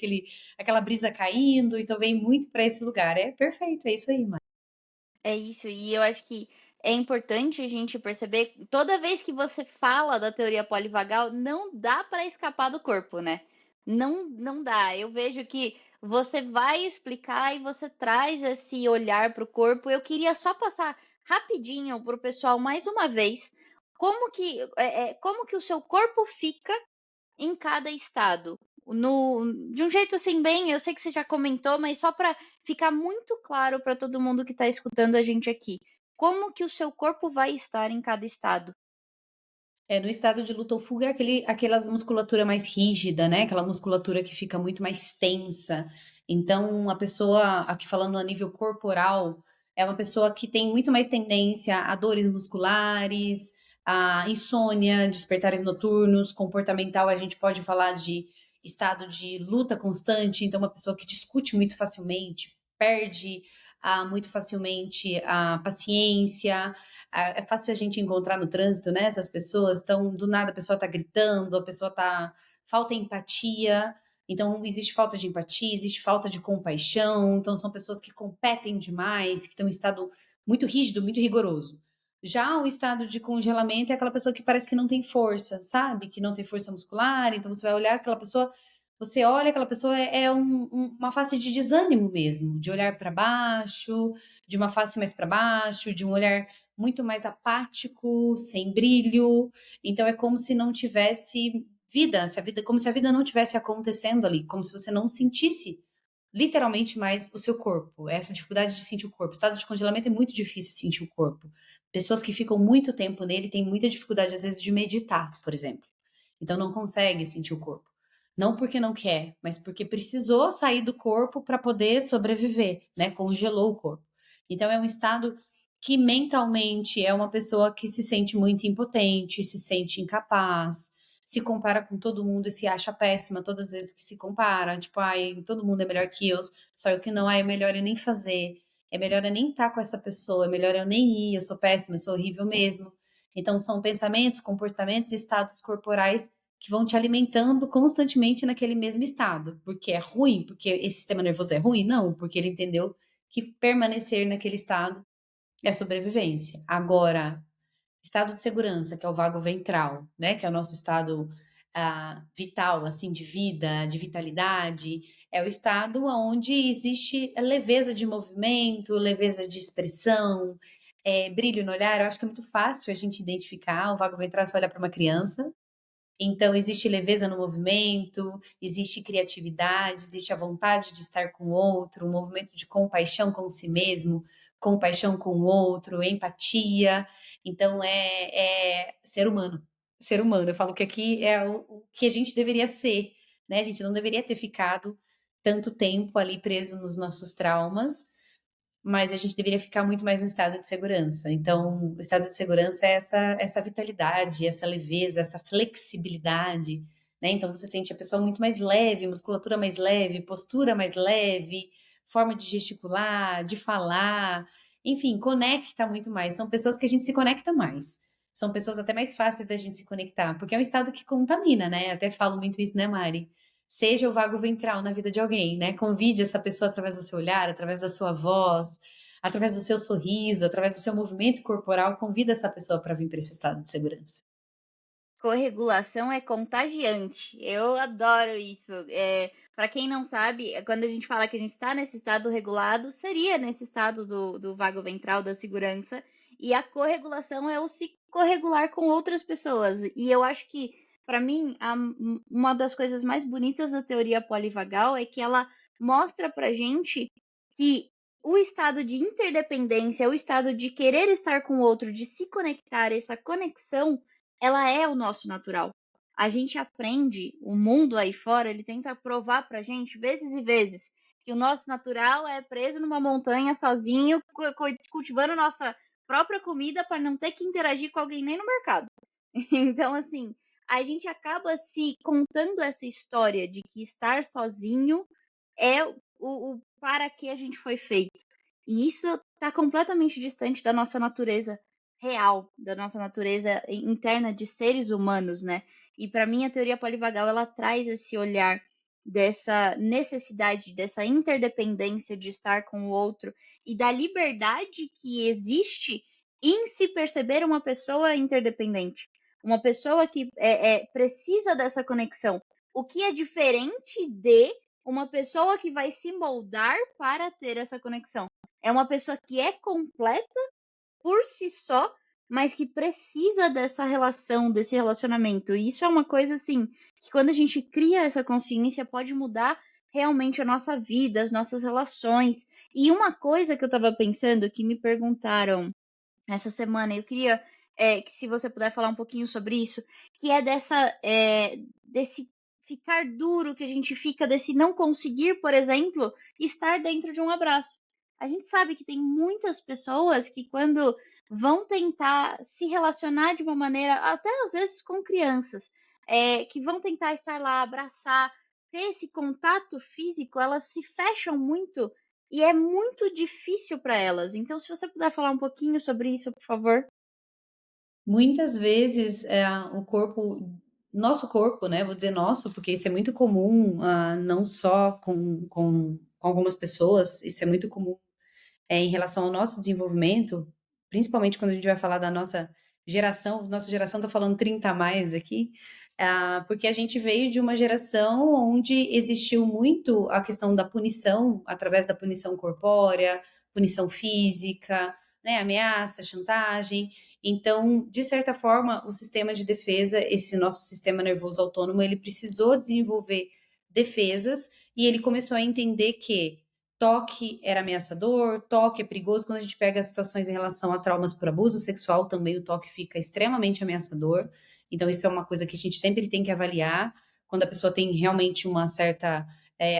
aquela brisa caindo, então vem muito para esse lugar. É perfeito, é isso aí, Mari. É isso, e eu acho que é importante a gente perceber, toda vez que você fala da teoria polivagal, não dá para escapar do corpo, né? Não, não dá. Eu vejo que você vai explicar e você traz esse olhar para o corpo. Eu queria só passar rapidinho para o pessoal mais uma vez como que o seu corpo fica em cada estado. De um jeito assim, bem, eu sei que você já comentou, mas só para ficar muito claro para todo mundo que está escutando a gente aqui. Como que o seu corpo vai estar em cada estado? No estado de luta ou fuga é aquelas musculatura mais rígida, né? Aquela musculatura que fica muito mais tensa. Então, a pessoa, aqui falando a nível corporal, é uma pessoa que tem muito mais tendência a dores musculares, a insônia, despertares noturnos, comportamental, a gente pode falar de estado de luta constante, então uma pessoa que discute muito facilmente, perde muito facilmente a paciência, é fácil a gente encontrar no trânsito, né? Essas pessoas, então, do nada a pessoa tá gritando, a pessoa tá. Falta empatia, então existe falta de empatia, existe falta de compaixão, então são pessoas que competem demais, que têm um estado muito rígido, muito rigoroso. Já o estado de congelamento é aquela pessoa que parece que não tem força, sabe? Que não tem força muscular, então você vai olhar aquela pessoa, você olha aquela pessoa, uma face de desânimo mesmo, de olhar para baixo, de uma face mais para baixo, de um olhar muito mais apático, sem brilho. Então é como se não tivesse vida, como se a vida não tivesse acontecendo ali, como se você não sentisse literalmente mais o seu corpo. Essa dificuldade de sentir o corpo. O estado de congelamento é muito difícil sentir o corpo. Pessoas que ficam muito tempo nele têm muita dificuldade às vezes de meditar, por exemplo. Então não consegue sentir o corpo. Não porque não quer, mas porque precisou sair do corpo para poder sobreviver, né? Congelou o corpo. Então é um estado que mentalmente é uma pessoa que se sente muito impotente, se sente incapaz, se compara com todo mundo e se acha péssima todas as vezes que se compara. Tipo, ai, todo mundo é melhor que eu, só eu que não. Ai, é melhor eu nem fazer, é melhor eu nem estar com essa pessoa, é melhor eu nem ir, eu sou péssima, eu sou horrível mesmo. Então, são pensamentos, comportamentos e estados corporais que vão te alimentando constantemente naquele mesmo estado. Porque é ruim? Porque esse sistema nervoso é ruim? Não, porque ele entendeu que permanecer naquele estado é sobrevivência. Agora, estado de segurança, que é o vago ventral, né? Que é o nosso estado vital, assim, de vida, de vitalidade. É o estado onde existe leveza de movimento, leveza de expressão, brilho no olhar. Eu acho que é muito fácil a gente identificar. O vago ventral é só olhar para uma criança. Então, existe leveza no movimento, existe criatividade, existe a vontade de estar com o outro, um movimento de compaixão com si mesmo, compaixão com o outro, empatia. Então, é ser humano. Ser humano. Eu falo que aqui é o que a gente deveria ser, né? A gente não deveria ter ficado tanto tempo ali preso nos nossos traumas, mas a gente deveria ficar muito mais no estado de segurança. Então, o estado de segurança é essa vitalidade, essa leveza, essa flexibilidade, né? Então, você sente a pessoa muito mais leve, musculatura mais leve, postura mais leve, forma de gesticular, de falar, enfim, conecta muito mais. São pessoas que a gente se conecta mais. São pessoas até mais fáceis da gente se conectar, porque é um estado que contamina, né? Até falo muito isso, né, Mari? Seja o vago ventral na vida de alguém, né? Convide essa pessoa através do seu olhar, através da sua voz, através do seu sorriso, através do seu movimento corporal, convida essa pessoa para vir para esse estado de segurança. Corregulação é contagiante. Eu adoro isso. Para quem não sabe, quando a gente fala que a gente está nesse estado regulado, seria nesse estado do vago ventral da segurança. E a corregulação é o se corregular com outras pessoas. E eu acho que, para mim, uma das coisas mais bonitas da teoria polivagal é que ela mostra pra gente que o estado de interdependência, o estado de querer estar com o outro, de se conectar, essa conexão, ela é o nosso natural. A gente aprende, o mundo aí fora, ele tenta provar pra gente vezes e vezes que o nosso natural é preso numa montanha sozinho, cultivando nossa própria comida para não ter que interagir com alguém nem no mercado. Então, assim, a gente acaba se contando essa história de que estar sozinho é o para que a gente foi feito. E isso está completamente distante da nossa natureza real, da nossa natureza interna de seres humanos, né? E para mim a teoria polivagal ela traz esse olhar dessa necessidade, dessa interdependência de estar com o outro e da liberdade que existe em se perceber uma pessoa interdependente, uma pessoa que precisa dessa conexão. O que é diferente de uma pessoa que vai se moldar para ter essa conexão. É uma pessoa que é completa por si só, mas que precisa dessa relação, desse relacionamento. E isso é uma coisa assim, que quando a gente cria essa consciência, pode mudar realmente a nossa vida, as nossas relações. E uma coisa que eu estava pensando, que me perguntaram essa semana, eu queria que se você puder falar um pouquinho sobre isso, que é desse ficar duro que a gente fica, desse não conseguir, por exemplo, estar dentro de um abraço. A gente sabe que tem muitas pessoas que quando vão tentar se relacionar de uma maneira, até às vezes com crianças, que vão tentar estar lá, abraçar, ter esse contato físico, elas se fecham muito e é muito difícil para elas. Então, se você puder falar um pouquinho sobre isso, por favor. Muitas vezes, o corpo nosso corpo, né, vou dizer nosso, porque isso é muito comum, não só com algumas pessoas, isso é muito comum, em relação ao nosso desenvolvimento, principalmente quando a gente vai falar da nossa geração tá falando 30 a mais aqui, porque a gente veio de uma geração onde existiu muito a questão da punição, através da punição corpórea, punição física, né, ameaça, chantagem. Então, de certa forma, o sistema de defesa, esse nosso sistema nervoso autônomo, ele precisou desenvolver defesas e ele começou a entender que toque era ameaçador, toque é perigoso. Quando a gente pega situações em relação a traumas por abuso sexual, também o toque fica extremamente ameaçador. Então, isso é uma coisa que a gente sempre tem que avaliar. Quando a pessoa tem realmente uma certa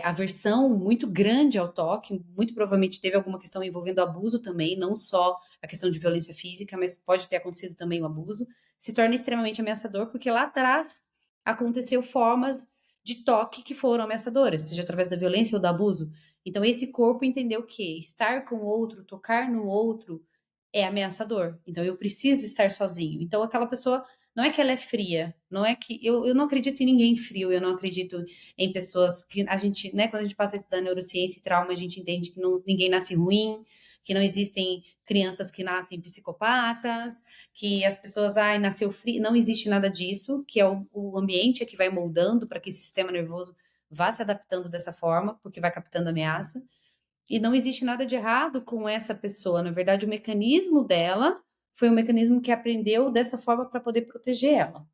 aversão muito grande ao toque, muito provavelmente teve alguma questão envolvendo abuso também, não só a questão de violência física, mas pode ter acontecido também o abuso, se torna extremamente ameaçador, porque lá atrás aconteceu formas de toque que foram ameaçadoras, seja através da violência ou do abuso. Então, esse corpo entendeu que estar com o outro, tocar no outro, é ameaçador. Então, eu preciso estar sozinho. Então, aquela pessoa, não é que ela é fria, não é que. Eu não acredito em ninguém frio, eu não acredito em pessoas que a gente, né, quando a gente passa a estudar neurociência e trauma, a gente entende que ninguém nasce ruim, que não existem crianças que nascem psicopatas, que as pessoas, ai, nasceu frio. Não existe nada disso, que é o ambiente que vai moldando para que esse sistema nervoso vá se adaptando dessa forma, porque vai captando ameaça. E não existe nada de errado com essa pessoa. Na verdade, o mecanismo dela foi um mecanismo que aprendeu dessa forma para poder proteger ela.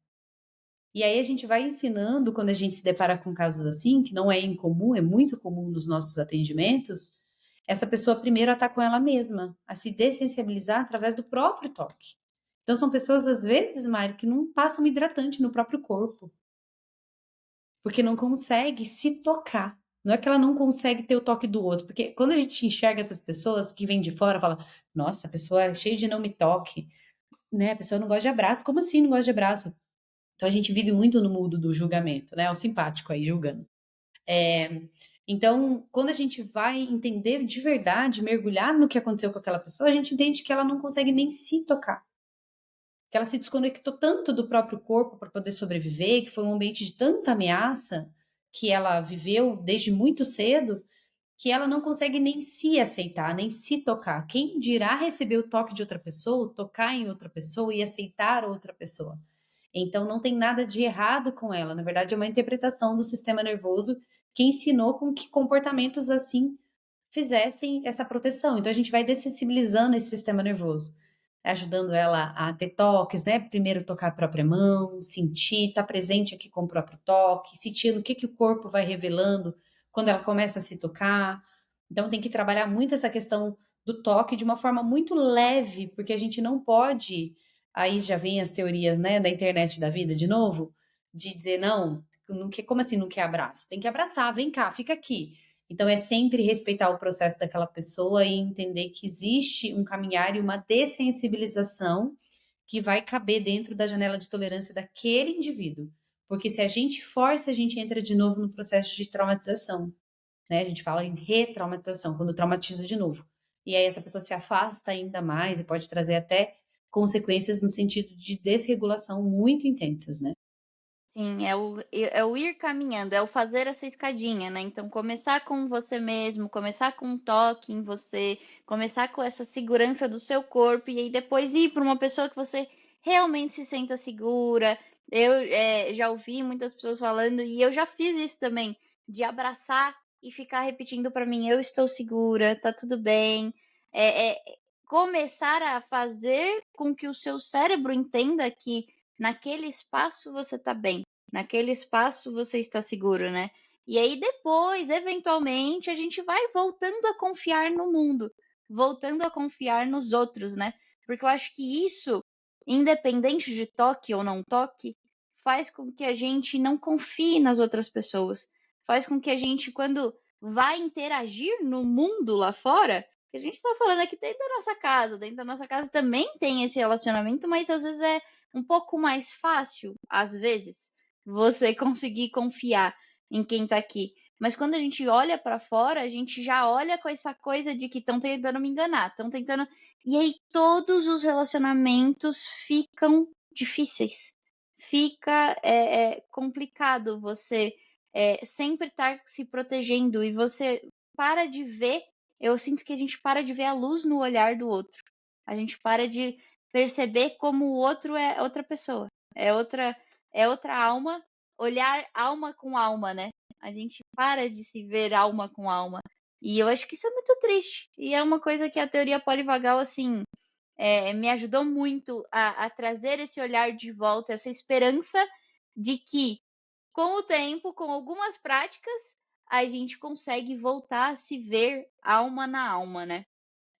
E aí a gente vai ensinando, quando a gente se depara com casos assim, que não é incomum, é muito comum nos nossos atendimentos, essa pessoa primeiro a estar com ela mesma, a se dessensibilizar através do próprio toque. Então são pessoas, às vezes, Mari, que não passam hidratante no próprio corpo, porque não consegue se tocar. Não é que ela não consegue ter o toque do outro, porque quando a gente enxerga essas pessoas que vêm de fora, fala, nossa, a pessoa é cheia de não me toque, né? A pessoa não gosta de abraço. Como assim não gosta de abraço? Então a gente vive muito no mundo do julgamento, né? O simpático aí julgando. Então, quando a gente vai entender de verdade, mergulhar no que aconteceu com aquela pessoa, a gente entende que ela não consegue nem se tocar. Que ela se desconectou tanto do próprio corpo para poder sobreviver, que foi um ambiente de tanta ameaça que ela viveu desde muito cedo, que ela não consegue nem se aceitar, nem se tocar. Quem dirá receber o toque de outra pessoa, tocar em outra pessoa e aceitar outra pessoa? Então não tem nada de errado com ela, na verdade é uma interpretação do sistema nervoso que ensinou com que comportamentos assim fizessem essa proteção. Então a gente vai dessensibilizando esse sistema nervoso, ajudando ela a ter toques, né? Primeiro tocar a própria mão, sentir, estar presente aqui com o próprio toque, sentindo o que o corpo vai revelando quando ela começa a se tocar. Então tem que trabalhar muito essa questão do toque de uma forma muito leve, porque a gente não pode, aí já vem as teorias, né, da internet da vida de novo, de dizer, não quer, como assim não quer abraço? Tem que abraçar, vem cá, fica aqui. Então é sempre respeitar o processo daquela pessoa e entender que existe um caminhar e uma dessensibilização que vai caber dentro da janela de tolerância daquele indivíduo. Porque se a gente força, a gente entra de novo no processo de traumatização, né? A gente fala em retraumatização, quando traumatiza de novo. E aí essa pessoa se afasta ainda mais e pode trazer até consequências no sentido de desregulação muito intensas, né? Sim, é o ir caminhando, é o fazer essa escadinha, né? Então, começar com você mesmo, começar com um toque em você, começar com essa segurança do seu corpo, e aí depois ir para uma pessoa que você realmente se sinta segura. Eu já ouvi muitas pessoas falando, e eu já fiz isso também, de abraçar e ficar repetindo para mim: eu estou segura, tá tudo bem. Começar a fazer com que o seu cérebro entenda que naquele espaço você está bem, naquele espaço você está seguro, né? E aí depois, eventualmente, a gente vai voltando a confiar no mundo, voltando a confiar nos outros, né? Porque eu acho que isso, independente de toque ou não toque, faz com que a gente não confie nas outras pessoas, faz com que a gente, quando vai interagir no mundo lá fora, que a gente está falando aqui dentro da nossa casa também tem esse relacionamento, mas às vezes é um pouco mais fácil, às vezes, você conseguir confiar em quem tá aqui. Mas quando a gente olha para fora, a gente já olha com essa coisa de que estão tentando me enganar, estão tentando. E aí todos os relacionamentos ficam difíceis. Fica complicado você sempre estar se protegendo e você para de ver. Eu sinto que a gente para de ver a luz no olhar do outro. A gente para de perceber como o outro é outra pessoa, é outra alma, olhar alma com alma, né? A gente para de se ver alma com alma. E eu acho que isso é muito triste. E é uma coisa que a teoria polivagal, assim, me ajudou muito a trazer esse olhar de volta, essa esperança de que, com o tempo, com algumas práticas, a gente consegue voltar a se ver alma na alma, né?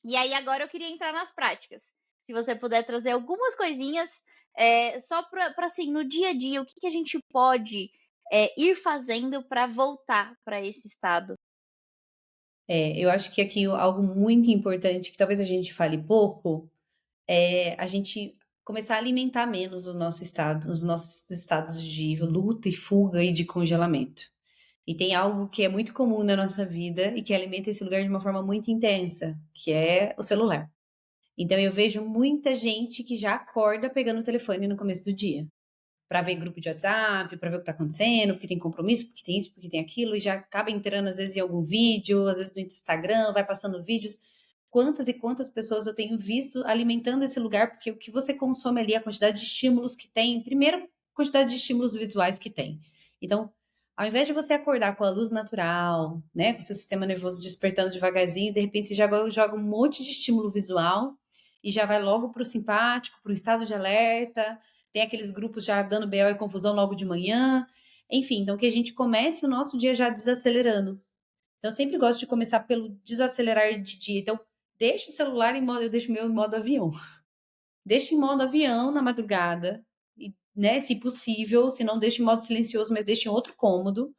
E aí agora eu queria entrar nas práticas. Se você puder trazer algumas coisinhas, só para assim, no dia a dia, o que a gente pode ir fazendo para voltar para esse estado? Eu acho que aqui algo muito importante, que talvez a gente fale pouco, é a gente começar a alimentar menos o nosso estado, os nossos estados de luta e fuga e de congelamento. E tem algo que é muito comum na nossa vida e que alimenta esse lugar de uma forma muito intensa, que é o celular. Então eu vejo muita gente que já acorda pegando o telefone no começo do dia, para ver grupo de WhatsApp, para ver o que está acontecendo, porque tem compromisso, porque tem isso, porque tem aquilo, e já acaba entrando às vezes em algum vídeo, às vezes no Instagram, vai passando vídeos. Quantas e quantas pessoas eu tenho visto alimentando esse lugar, porque o que você consome ali, a quantidade de estímulos que tem, primeiro, a quantidade de estímulos visuais que tem. Então, ao invés de você acordar com a luz natural, né, com o seu sistema nervoso despertando devagarzinho, de repente você joga um monte de estímulo visual e já vai logo para o simpático, para o estado de alerta, tem aqueles grupos já dando BO e confusão logo de manhã. Enfim, então que a gente comece o nosso dia já desacelerando. Então, eu sempre gosto de começar pelo desacelerar de dia. Então, deixa o celular em modo, eu deixo o meu em modo avião. Deixa em modo avião na madrugada, e, né, se possível, se não deixa em modo silencioso, mas deixa em outro cômodo,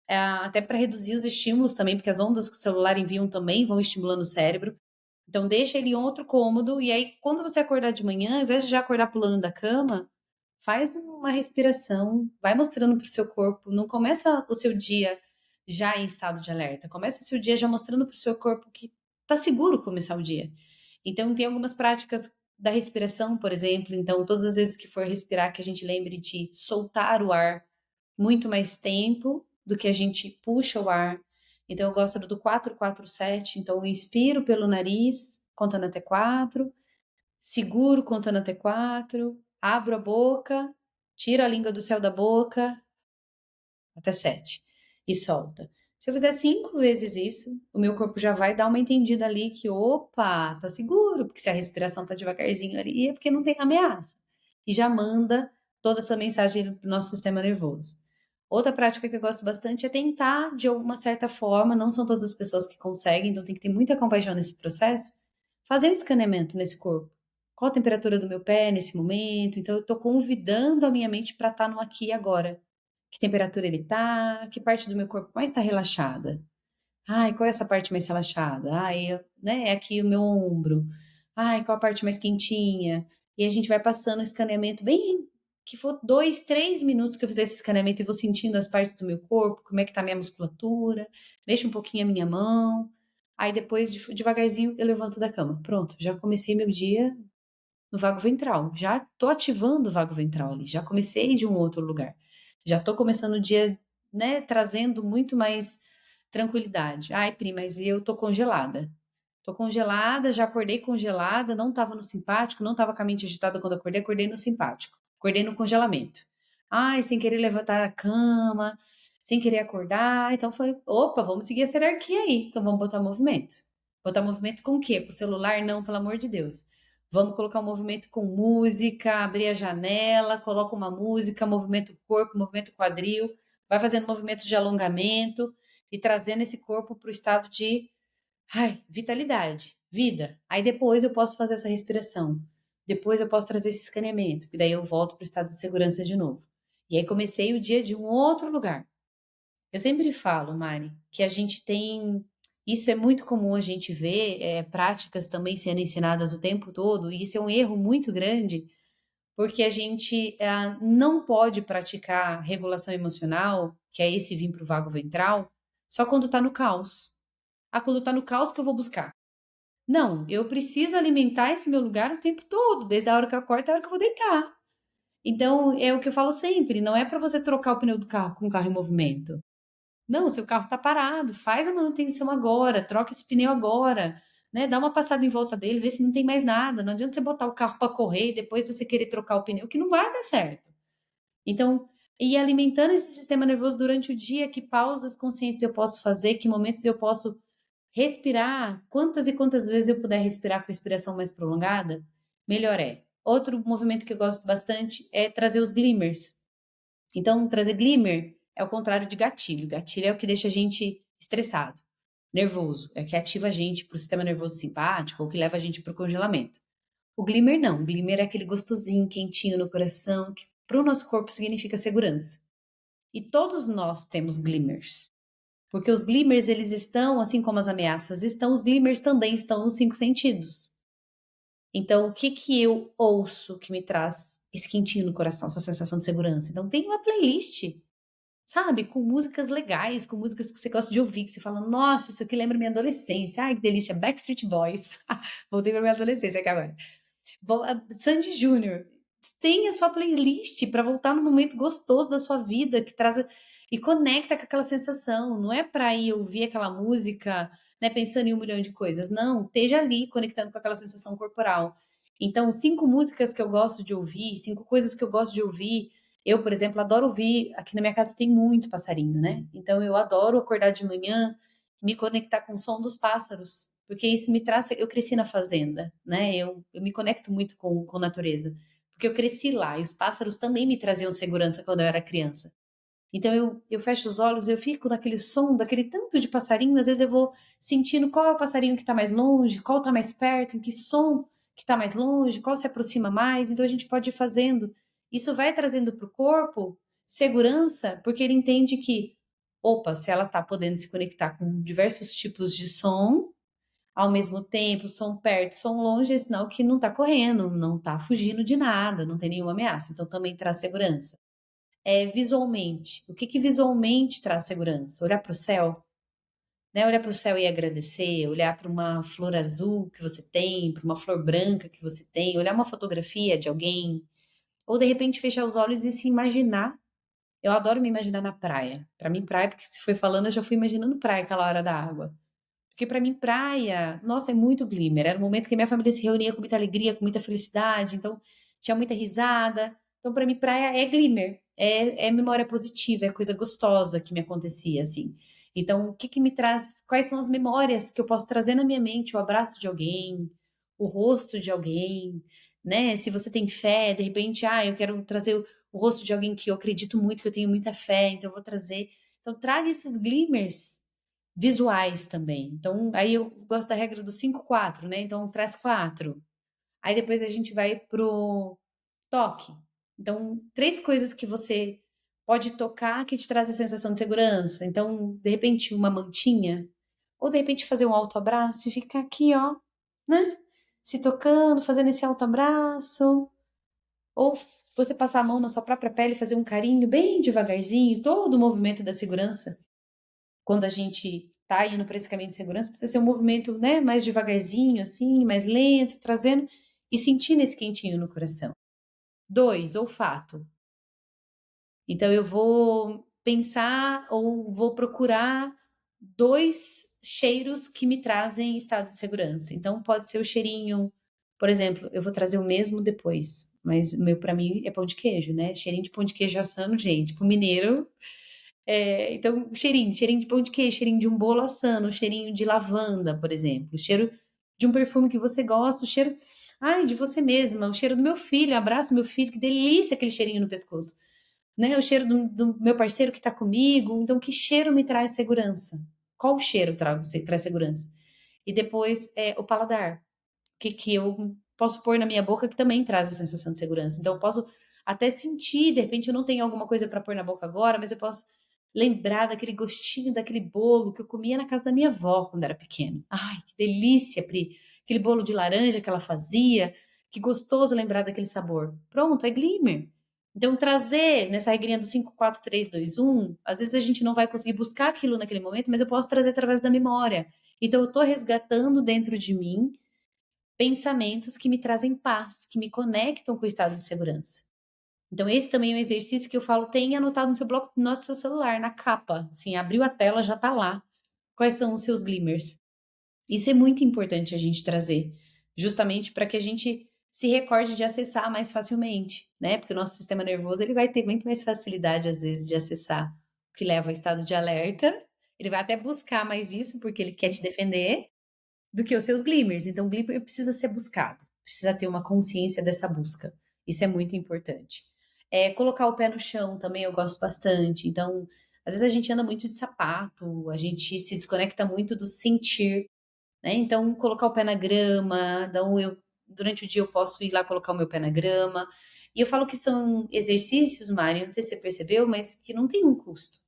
até para reduzir os estímulos também, porque as ondas que o celular enviam também vão estimulando o cérebro. Então, deixa ele em outro cômodo, e aí, quando você acordar de manhã, ao invés de já acordar pulando da cama, faz uma respiração, vai mostrando para o seu corpo, não começa o seu dia já em estado de alerta, começa o seu dia já mostrando para o seu corpo que tá seguro começar o dia. Então, tem algumas práticas da respiração, por exemplo. Então, todas as vezes que for respirar, que a gente lembre de soltar o ar muito mais tempo do que a gente puxa o ar. Então, eu gosto do 4-4-7. Então, eu inspiro pelo nariz, contando até 4, seguro contando até 4, abro a boca, tiro a língua do céu da boca até 7 e solta. Se eu fizer 5 vezes isso, o meu corpo já vai dar uma entendida ali que, opa, tá seguro, porque se a respiração tá devagarzinho ali, é porque não tem ameaça. E já manda toda essa mensagem pro nosso sistema nervoso. Outra prática que eu gosto bastante é tentar, de alguma certa forma, não são todas as pessoas que conseguem, então tem que ter muita compaixão nesse processo, fazer um escaneamento nesse corpo. Qual a temperatura do meu pé nesse momento? Então eu estou convidando a minha mente para estar no aqui e agora. Que temperatura ele está? Que parte do meu corpo mais está relaxada? Ai, qual é essa parte mais relaxada? Ai, né, é aqui o meu ombro. Ai, qual a parte mais quentinha? E a gente vai passando o escaneamento bem que for 2, 3 minutos que eu fizer esse escaneamento e vou sentindo as partes do meu corpo, como é que tá a minha musculatura, mexo um pouquinho a minha mão. Aí depois, devagarzinho, eu levanto da cama. Pronto, já comecei meu dia no vago ventral. Já tô ativando o vago ventral ali. Já comecei de um outro lugar. Já tô começando o dia, né, trazendo muito mais tranquilidade. Ai, Pri, mas eu tô congelada. Tô congelada, já acordei congelada, não tava no simpático, não tava com a mente agitada quando acordei no simpático. Acordei no congelamento. Ai, sem querer levantar a cama, sem querer acordar. Então foi, opa, vamos seguir essa hierarquia aí. Então vamos botar movimento. Botar movimento com o quê? Com o celular? Não, pelo amor de Deus. Vamos colocar um movimento com música, abrir a janela, coloca uma música, movimento o corpo, movimento o quadril, vai fazendo movimentos de alongamento e trazendo esse corpo para o estado de vitalidade, vida. Aí depois eu posso fazer essa respiração. Depois eu posso trazer esse escaneamento. E daí eu volto para o estado de segurança de novo. E aí comecei o dia de um outro lugar. Eu sempre falo, Mari, que a gente tem. Isso é muito comum a gente ver, práticas também sendo ensinadas o tempo todo, e isso é um erro muito grande, porque a gente não pode praticar regulação emocional, que é esse vir para o vago ventral, só quando está no caos. Ah, quando está no caos que eu vou buscar. Não, eu preciso alimentar esse meu lugar o tempo todo, desde a hora que eu acordo até a hora que eu vou deitar. Então, é o que eu falo sempre, não é para você trocar o pneu do carro com o carro em movimento. Não, seu carro está parado, faz a manutenção agora, troca esse pneu agora, né? Dá uma passada em volta dele, vê se não tem mais nada. Não adianta você botar o carro para correr e depois você querer trocar o pneu, que não vai dar certo. Então, ir alimentando esse sistema nervoso durante o dia, que pausas conscientes eu posso fazer, que momentos eu posso respirar, quantas e quantas vezes eu puder respirar com respiração mais prolongada, melhor é. Outro movimento que eu gosto bastante é trazer os glimmers. Então, trazer glimmer é o contrário de gatilho. Gatilho é o que deixa a gente estressado, nervoso, é o que ativa a gente para o sistema nervoso simpático ou que leva a gente para o congelamento. O glimmer não. O glimmer é aquele gostosinho, quentinho no coração, que para o nosso corpo significa segurança. E todos nós temos glimmers. Porque os glimmers, eles estão, assim como as ameaças estão, os glimmers também estão nos 5 sentidos. Então, o que que eu ouço que me traz esse quentinho no coração, essa sensação de segurança? Então, tem uma playlist, sabe? Com músicas legais, com músicas que você gosta de ouvir, que você fala, nossa, isso aqui lembra minha adolescência. Ai, que delícia, Backstreet Boys. Voltei pra minha adolescência aqui agora. Sandy Júnior. Tem a sua playlist para voltar no momento gostoso da sua vida, que traz e conecta com aquela sensação. Não é para ir ouvir aquela música, né, pensando em um milhão de coisas. Não, esteja ali conectando com aquela sensação corporal. Então, 5 músicas que eu gosto de ouvir, 5 coisas que eu gosto de ouvir. Eu, por exemplo, adoro ouvir. Aqui na minha casa tem muito passarinho, né? Então, eu adoro acordar de manhã, me conectar com o som dos pássaros, porque isso me traz. Eu cresci na fazenda, né? Eu me conecto muito com a natureza, porque eu cresci lá e os pássaros também me traziam segurança quando eu era criança. Então eu fecho os olhos, eu fico naquele som, daquele tanto de passarinho, às vezes eu vou sentindo qual é o passarinho que está mais longe, qual está mais perto, em que som que está mais longe, qual se aproxima mais. Então a gente pode ir fazendo. Isso vai trazendo para o corpo segurança, porque ele entende que, opa, se ela está podendo se conectar com diversos tipos de som, ao mesmo tempo, som perto, som longe, é sinal que não está correndo, não está fugindo de nada, não tem nenhuma ameaça. Então também traz segurança. Visualmente. O que que visualmente traz segurança? Olhar para o céu, né? Olhar para o céu e agradecer, olhar para uma flor azul que você tem, para uma flor branca que você tem, olhar uma fotografia de alguém, ou de repente fechar os olhos e se imaginar. Eu adoro me imaginar na praia. Para mim, praia, porque se foi falando, eu já fui imaginando praia aquela hora da água. Porque para mim, praia, nossa, é muito glimmer. Era um momento que minha família se reunia com muita alegria, com muita felicidade, então tinha muita risada. Então, para mim, praia é glimmer, é memória positiva, é coisa gostosa que me acontecia, assim. Então, o que que me traz, quais são as memórias que eu posso trazer na minha mente? O abraço de alguém, o rosto de alguém, né? Se você tem fé, de repente, eu quero trazer o rosto de alguém que eu acredito muito, que eu tenho muita fé, então eu vou trazer. Então, traga esses glimmers visuais também. Então, aí eu gosto da regra do 5-4, né? Então, traz 4. Aí depois a gente vai pro toque. Então, 3 coisas que você pode tocar que te traz a sensação de segurança. Então, de repente, uma mantinha, ou de repente fazer um autoabraço e ficar aqui, ó, né? Se tocando, fazendo esse autoabraço, ou você passar a mão na sua própria pele e fazer um carinho bem devagarzinho, todo o movimento da segurança. Quando a gente tá indo para esse caminho de segurança, precisa ser um movimento, né, mais devagarzinho, assim, mais lento, trazendo e sentindo esse quentinho no coração. 2, olfato. Então eu vou pensar ou vou procurar 2 cheiros que me trazem estado de segurança. Então pode ser o cheirinho, por exemplo, eu vou trazer o mesmo depois, mas meu para mim é pão de queijo, né? Cheirinho de pão de queijo assando, gente, pro mineiro. Então cheirinho de pão de queijo, cheirinho de um bolo assando, cheirinho de lavanda, por exemplo, o cheiro de um perfume que você gosta, o cheiro, ai, de você mesma, o cheiro do meu filho, abraço meu filho, que delícia aquele cheirinho no pescoço, né? O cheiro do meu parceiro que está comigo. Então, que cheiro me traz segurança? Qual cheiro traz segurança? E depois, o paladar. O que eu posso pôr na minha boca que também traz a sensação de segurança. Então, eu posso até sentir, de repente, eu não tenho alguma coisa para pôr na boca agora, mas eu posso lembrar daquele gostinho daquele bolo que eu comia na casa da minha avó quando era pequeno. Ai, que delícia, Pri! Aquele bolo de laranja que ela fazia. Que gostoso lembrar daquele sabor. Pronto, é glimmer. Então, trazer nessa regrinha do 5, 4, 3, 2, 1, às vezes a gente não vai conseguir buscar aquilo naquele momento, mas eu posso trazer através da memória. Então, eu estou resgatando dentro de mim pensamentos que me trazem paz, que me conectam com o estado de segurança. Então, esse também é um exercício que eu falo, tem anotado no seu bloco de notas do seu celular, na capa. Assim, abriu a tela, já está lá. Quais são os seus glimmers? Isso é muito importante a gente trazer, justamente para que a gente se recorde de acessar mais facilmente, né? Porque o nosso sistema nervoso ele vai ter muito mais facilidade, às vezes, de acessar, o que leva ao estado de alerta. Ele vai até buscar mais isso, porque ele quer te defender, do que os seus glimmers. Então, o glimmer precisa ser buscado, precisa ter uma consciência dessa busca. Isso é muito importante. Colocar o pé no chão também eu gosto bastante. Então, às vezes a gente anda muito de sapato, a gente se desconecta muito do sentir, né? Então, colocar o pé na grama, então durante o dia eu posso ir lá colocar o meu pé na grama. E eu falo que são exercícios, Mari, não sei se você percebeu, mas que não tem um custo.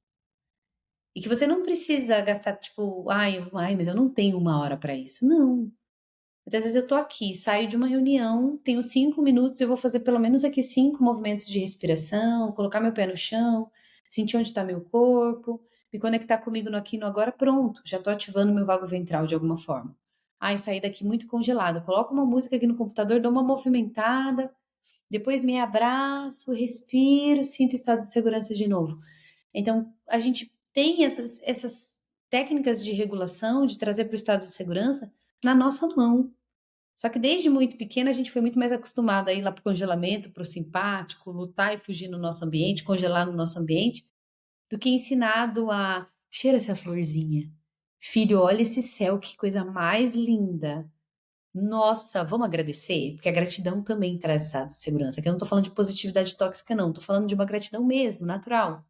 E que você não precisa gastar, tipo, ai, mas eu não tenho 1 hora para isso. Não. Muitas vezes eu tô aqui, saio de uma reunião, tenho 5 minutos, eu vou fazer pelo menos aqui 5 movimentos de respiração, colocar meu pé no chão, sentir onde está meu corpo, me conectar comigo no aqui e no agora, pronto, já tô ativando meu vago ventral de alguma forma. Ai, saí daqui muito congelada, coloco uma música aqui no computador, dou uma movimentada, depois me abraço, respiro, sinto o estado de segurança de novo. Então, a gente tem essas técnicas de regulação, de trazer para o estado de segurança na nossa mão. Só que desde muito pequena a gente foi muito mais acostumado a ir lá para o congelamento, para o simpático, lutar e fugir no nosso ambiente, congelar no nosso ambiente, do que ensinado a cheira essa florzinha. Filho, olha esse céu, que coisa mais linda. Nossa, vamos agradecer? Porque a gratidão também traz essa segurança. Aqui eu não estou falando de positividade tóxica, não. Estou falando de uma gratidão mesmo, natural.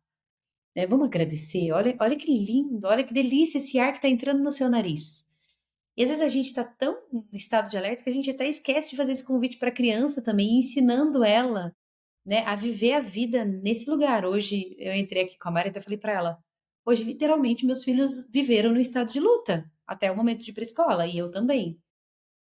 Vamos agradecer. Olha, olha que lindo, olha que delícia esse ar que está entrando no seu nariz. E às vezes a gente está tão em estado de alerta que a gente até esquece de fazer esse convite para a criança também, ensinando ela, né, a viver a vida nesse lugar. Hoje eu entrei aqui com a Mari e até falei para ela: hoje, literalmente, meus filhos viveram no estado de luta até o momento de ir para a escola, e eu também.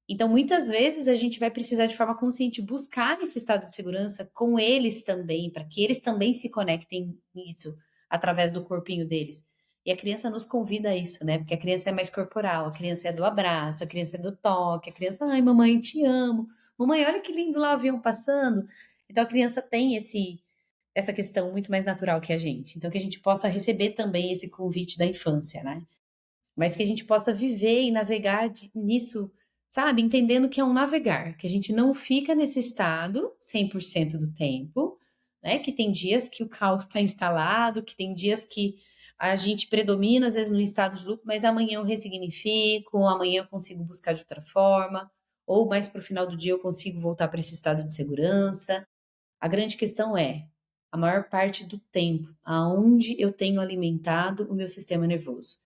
Então, muitas vezes a gente vai precisar de forma consciente buscar esse estado de segurança com eles também, para que eles também se conectem nisso através do corpinho deles. E a criança nos convida a isso, né? Porque a criança é mais corporal, a criança é do abraço, a criança é do toque, a criança, ai, mamãe, te amo. Mamãe, olha que lindo lá o avião passando. Então a criança tem essa questão muito mais natural que a gente. Então que a gente possa receber também esse convite da infância, né? Mas que a gente possa viver e navegar nisso, sabe? Entendendo que é um navegar, que a gente não fica nesse estado 100% do tempo, né? Que tem dias que o caos está instalado, que tem dias que a gente predomina, às vezes, no estado de luto, mas amanhã eu ressignifico, amanhã eu consigo buscar de outra forma, ou mais para o final do dia eu consigo voltar para esse estado de segurança. A grande questão é a maior parte do tempo, aonde eu tenho alimentado o meu sistema nervoso.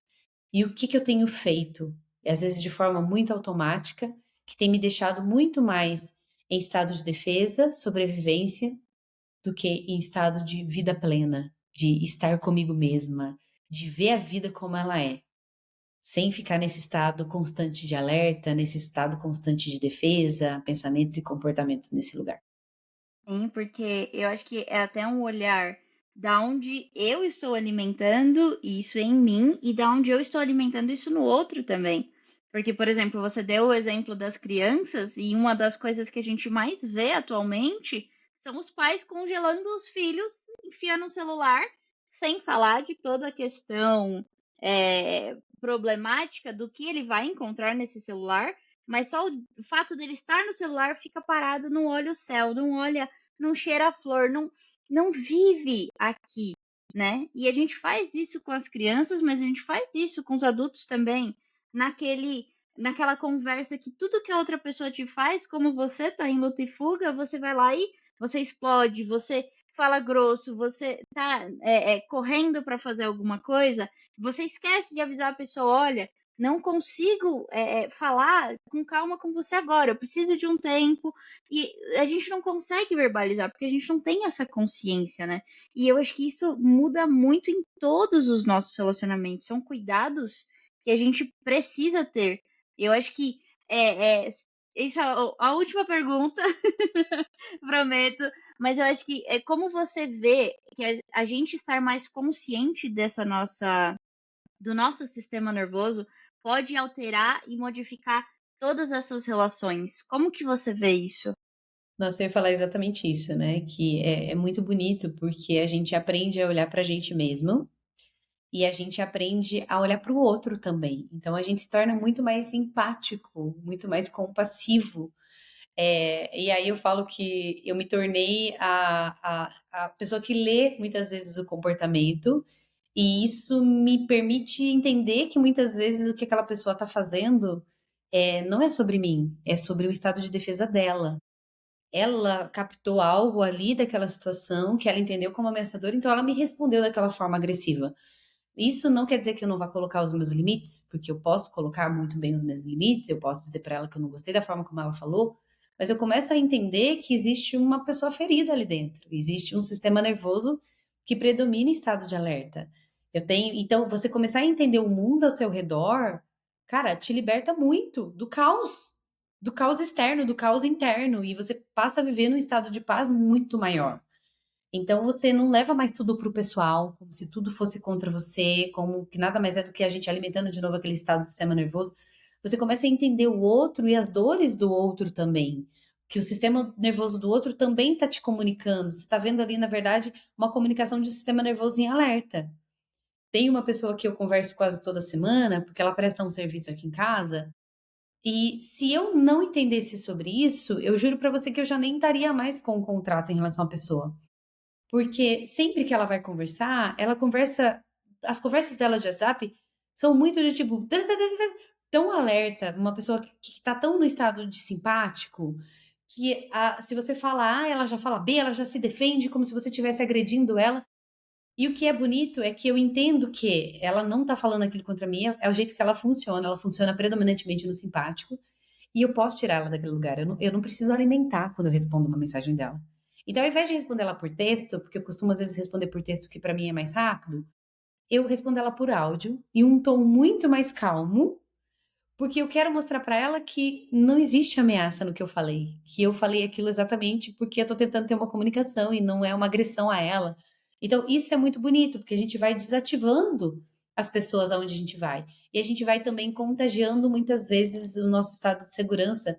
E o que que eu tenho feito? E às vezes de forma muito automática, que tem me deixado muito mais em estado de defesa, sobrevivência, do que em estado de vida plena, de estar comigo mesma, de ver a vida como ela é, sem ficar nesse estado constante de alerta, nesse estado constante de defesa, pensamentos e comportamentos nesse lugar. Sim, porque eu acho que é até um olhar da onde eu estou alimentando isso em mim e da onde eu estou alimentando isso no outro também. Porque, por exemplo, você deu o exemplo das crianças e uma das coisas que a gente mais vê atualmente são os pais congelando os filhos, enfiando o celular, sem falar de toda a questão problemática do que ele vai encontrar nesse celular, mas só o fato dele estar no celular fica parado, não olha o céu, não olha, não cheira a flor, não vive aqui, né? E a gente faz isso com as crianças, mas a gente faz isso com os adultos também, naquela conversa que tudo que a outra pessoa te faz, como você tá em luta e fuga, você vai lá e você explode, você fala grosso, você tá correndo para fazer alguma coisa, você esquece de avisar a pessoa, olha, não consigo falar com calma com você agora, eu preciso de um tempo, e a gente não consegue verbalizar, porque a gente não tem essa consciência, né? E eu acho que isso muda muito em todos os nossos relacionamentos. São cuidados que a gente precisa ter. Eu acho que isso é a última pergunta, prometo. Mas eu acho que é como você vê que a gente estar mais consciente do nosso sistema nervoso pode alterar e modificar todas essas relações. Como que você vê isso? Nossa, eu ia falar exatamente isso, né? Que é muito bonito porque a gente aprende a olhar para a gente mesmo e a gente aprende a olhar para o outro também. Então a gente se torna muito mais empático, muito mais compassivo. E aí eu falo que eu me tornei a pessoa que lê muitas vezes o comportamento, e isso me permite entender que muitas vezes o que aquela pessoa está fazendo não é sobre mim, é sobre o estado de defesa dela. Ela captou algo ali daquela situação que ela entendeu como ameaçador, então ela me respondeu daquela forma agressiva. Isso não quer dizer que eu não vá colocar os meus limites, porque eu posso colocar muito bem os meus limites, eu posso dizer para ela que eu não gostei da forma como ela falou, mas eu começo a entender que existe uma pessoa ferida ali dentro, existe um sistema nervoso que predomina em estado de alerta. Então, você começar a entender o mundo ao seu redor, cara, te liberta muito do caos externo, do caos interno, e você passa a viver num estado de paz muito maior. Então você não leva mais tudo pro pessoal, como se tudo fosse contra você, como que nada mais é do que a gente alimentando de novo aquele estado do sistema nervoso. Você começa a entender o outro e as dores do outro também. Que o sistema nervoso do outro também está te comunicando. Você está vendo ali, na verdade, uma comunicação de um sistema nervoso em alerta. Tem uma pessoa que eu converso quase toda semana, porque ela presta um serviço aqui em casa, e se eu não entendesse sobre isso, eu juro para você que eu já nem estaria mais com o contrato em relação à pessoa. Porque sempre que ela vai conversar, ela conversa. As conversas dela de WhatsApp são muito de tipo. Tão alerta, uma pessoa que tá tão no estado de simpático, que se você fala A, ela já fala B, ela já se defende como se você estivesse agredindo ela. E o que é bonito é que eu entendo que ela não tá falando aquilo contra mim, é o jeito que ela funciona predominantemente no simpático, e eu posso tirar ela daquele lugar. Eu não preciso alimentar quando eu respondo uma mensagem dela. Então, ao invés de responder ela por texto, porque eu costumo às vezes responder por texto que para mim é mais rápido, eu respondo ela por áudio em um tom muito mais calmo, porque eu quero mostrar para ela que não existe ameaça no que eu falei, que eu falei aquilo exatamente porque eu tô tentando ter uma comunicação e não é uma agressão a ela. Então, isso é muito bonito, porque a gente vai desativando as pessoas aonde a gente vai. E a gente vai também contagiando muitas vezes o nosso estado de segurança.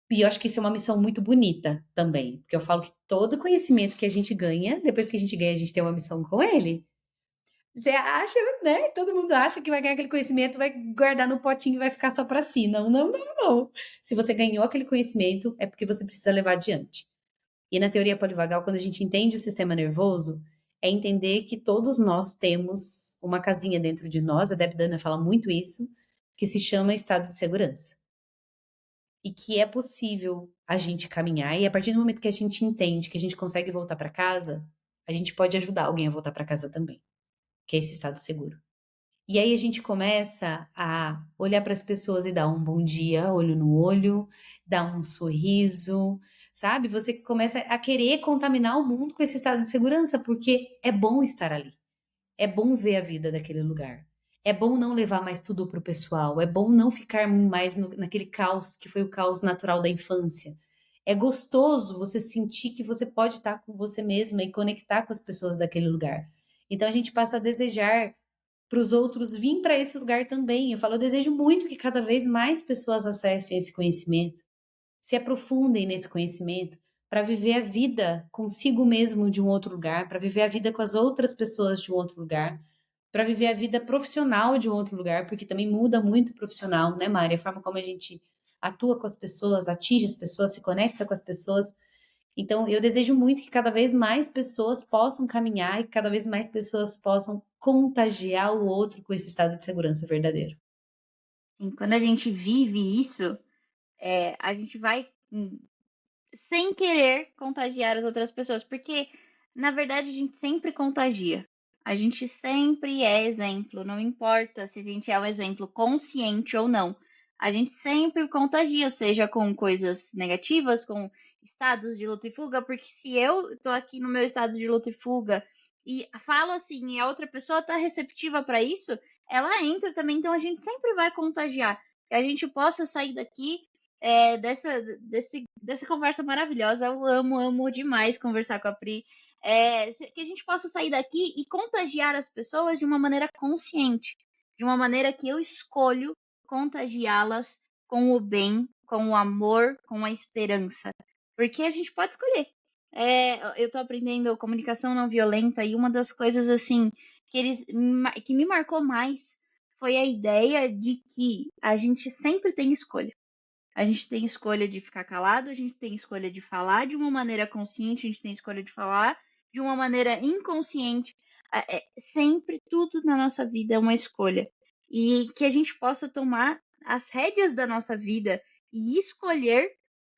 E eu acho que isso é uma missão muito bonita também, porque eu falo que todo conhecimento que a gente ganha, depois que a gente ganha, a gente tem uma missão com ele. Você acha, né? Todo mundo acha que vai ganhar aquele conhecimento, vai guardar no potinho e vai ficar só para si. Não, não, não, não. Se você ganhou aquele conhecimento, é porque você precisa levar adiante. E na teoria polivagal, quando a gente entende o sistema nervoso, é entender que todos nós temos uma casinha dentro de nós, a Deb Dana fala muito isso, que se chama estado de segurança. E que é possível a gente caminhar, e a partir do momento que a gente entende que a gente consegue voltar para casa, a gente pode ajudar alguém a voltar para casa também, que é esse estado seguro. E aí a gente começa a olhar para as pessoas e dar um bom dia, olho no olho, dar um sorriso, sabe? Você começa a querer contaminar o mundo com esse estado de segurança, porque é bom estar ali. É bom ver a vida daquele lugar. É bom não levar mais tudo pro pessoal. É bom não ficar mais naquele caos que foi o caos natural da infância. É gostoso você sentir que você pode estar com você mesma e conectar com as pessoas daquele lugar. Então a gente passa a desejar para os outros vir para esse lugar também. Eu falo, eu desejo muito que cada vez mais pessoas acessem esse conhecimento, se aprofundem nesse conhecimento para viver a vida consigo mesmo de um outro lugar, para viver a vida com as outras pessoas de um outro lugar, para viver a vida profissional de um outro lugar, porque também muda muito o profissional, né, Mari? A forma como a gente atua com as pessoas, atinge as pessoas, se conecta com as pessoas. Então, eu desejo muito que cada vez mais pessoas possam caminhar e que cada vez mais pessoas possam contagiar o outro com esse estado de segurança verdadeiro. E quando a gente vive isso, a gente vai sem querer contagiar as outras pessoas, porque na verdade a gente sempre contagia. A gente sempre é exemplo, não importa se a gente é um exemplo consciente ou não. A gente sempre contagia, seja com coisas negativas, com estados de luta e fuga, porque se eu tô aqui no meu estado de luta e fuga e falo assim e a outra pessoa tá receptiva para isso, ela entra também, então a gente sempre vai contagiar. Que a gente possa sair daqui dessa conversa maravilhosa. Eu amo demais conversar com a Pri. Que a gente possa sair daqui e contagiar as pessoas de uma maneira consciente, de uma maneira que eu escolho contagiá-las com o bem, com o amor, com a esperança. Porque a gente pode escolher. Eu estou aprendendo comunicação não violenta e uma das coisas assim que me marcou mais foi a ideia de que a gente sempre tem escolha. A gente tem escolha de ficar calado, a gente tem escolha de falar de uma maneira consciente, a gente tem escolha de falar de uma maneira inconsciente. Sempre tudo na nossa vida é uma escolha. E que a gente possa tomar as rédeas da nossa vida e escolher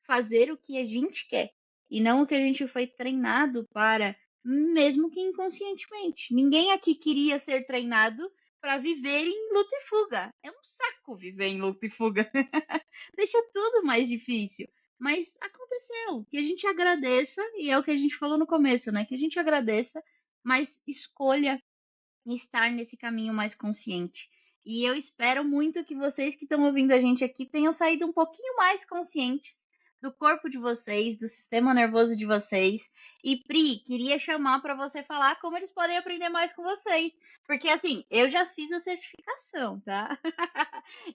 fazer o que a gente quer. E não o que a gente foi treinado para, mesmo que inconscientemente. Ninguém aqui queria ser treinado para viver em luta e fuga. É um saco viver em luta e fuga. Deixa tudo mais difícil. Mas aconteceu. Que a gente agradeça, e é o que a gente falou no começo, né? Que a gente agradeça, mas escolha estar nesse caminho mais consciente. E eu espero muito que vocês que estão ouvindo a gente aqui tenham saído um pouquinho mais conscientes do corpo de vocês, do sistema nervoso de vocês. E Pri, queria chamar para você falar como eles podem aprender mais com vocês. Porque assim, eu já fiz a certificação, tá?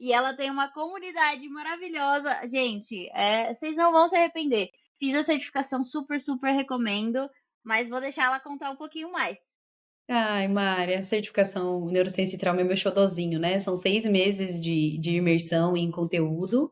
E ela tem uma comunidade maravilhosa. Gente, vocês não vão se arrepender. Fiz a certificação, super recomendo. Mas vou deixar ela contar um pouquinho mais. Ai, Mari, a certificação Neurociência e Trauma é meu xodozinho, né? São 6 meses de imersão em conteúdo,